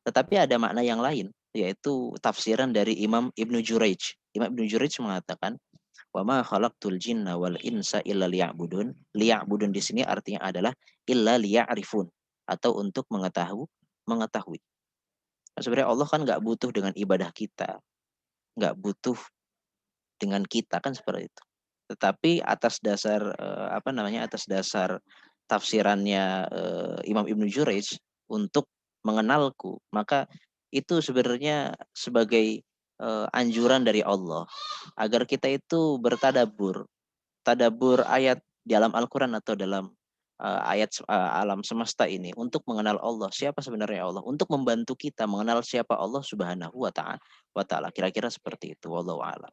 Tetapi ada makna yang lain, yaitu tafsiran dari Imam Ibnu Jurayj. Imam Ibnu Jurayj mengatakan, wa ma khalaqtul jinna wal insa illa liya'budun. Liya'budun di sini artinya adalah illa liya'rifun, atau untuk mengetahui. Nah, sebenarnya Allah kan nggak butuh dengan ibadah kita, nggak butuh dengan kita, kan seperti itu. Tetapi atas dasar atas dasar tafsirannya Imam Ibnu Jurayj untuk mengenalku, maka itu sebenarnya sebagai anjuran dari Allah agar kita itu bertadabur ayat di dalam Al-Quran atau dalam ayat alam semesta ini untuk mengenal Allah, siapa sebenarnya Allah, untuk membantu kita mengenal siapa Allah Subhanahu wa ta'ala. Kira-kira seperti itu, wallahu a'lam.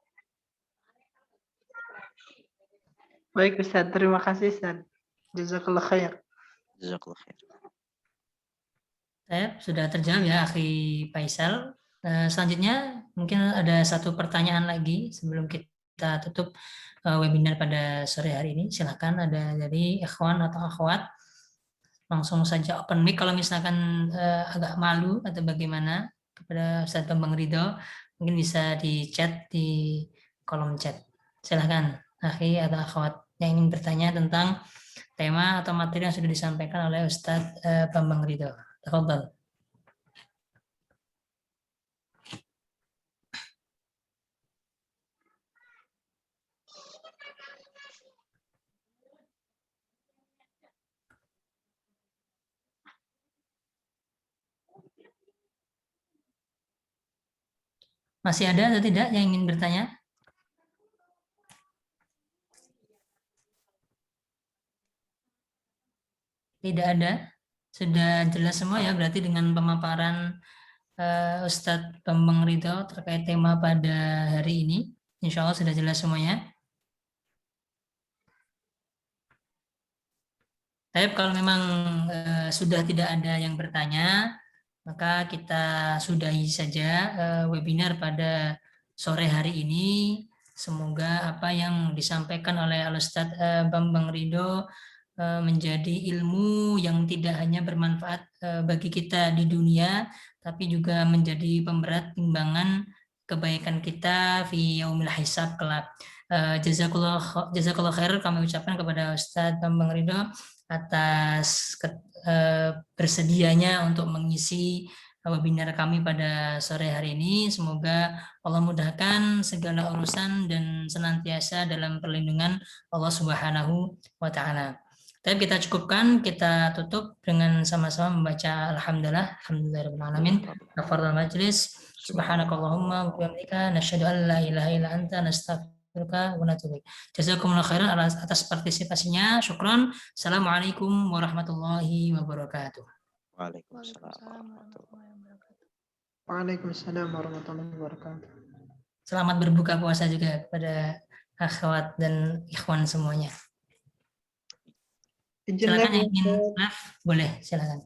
Baik Ustaz, terima kasih Ustaz. Jazakallah khair. Jazakallah khair. Sudah terjawab ya Akhi Faisal. Selanjutnya mungkin ada satu pertanyaan lagi sebelum kita tutup webinar pada sore hari ini. Silakan, ada dari ikhwan atau akhwat. Langsung saja open mic kalau misalkan agak malu atau bagaimana kepada Ustaz Bambang Ridho, mungkin bisa di chat di kolom chat. Silakan akhi atau akhwat yang ingin bertanya tentang tema atau materi yang sudah disampaikan oleh Ustaz Bambang Ridho. Tafadhal. Masih ada atau tidak yang ingin bertanya? Tidak ada. Sudah jelas semua ya, berarti dengan pemaparan Ustadz Bambang Ridho terkait tema pada hari ini. Insya Allah sudah jelas semuanya. Tapi kalau memang sudah tidak ada yang bertanya, maka kita sudahi saja webinar pada sore hari ini. Semoga apa yang disampaikan oleh Al-Ustadz Bambang Ridho menjadi ilmu yang tidak hanya bermanfaat bagi kita di dunia, tapi juga menjadi pemberat timbangan kebaikan kita fi yaumil hisab kelak. Jazakallah khair kami ucapkan kepada Ustadz Bambang Ridho atas bersedianya untuk mengisi webinar kami pada sore hari ini. Semoga Allah mudahkan segala urusan dan senantiasa dalam perlindungan Allah Subhanahu wa ta'ala. Tapi kita cukupkan, kita tutup dengan sama-sama membaca Alhamdulillahirabbil alamin. Kafaratul majlis. Subhanakallahumma wa bihamdika nasyhadu an la ilaha illa anta nastaghfiruka wa natubu ilaik. Jazakumullah khairan atas partisipasinya. Syukran. Assalamualaikum warahmatullahi wabarakatuh. Waalaikumsalam warahmatullahi wabarakatuh. Waalaikumsalam warahmatullahi wabarakatuh. Selamat berbuka puasa juga kepada akhwat dan ikhwan semuanya. Silakan yang ingin boleh silakan.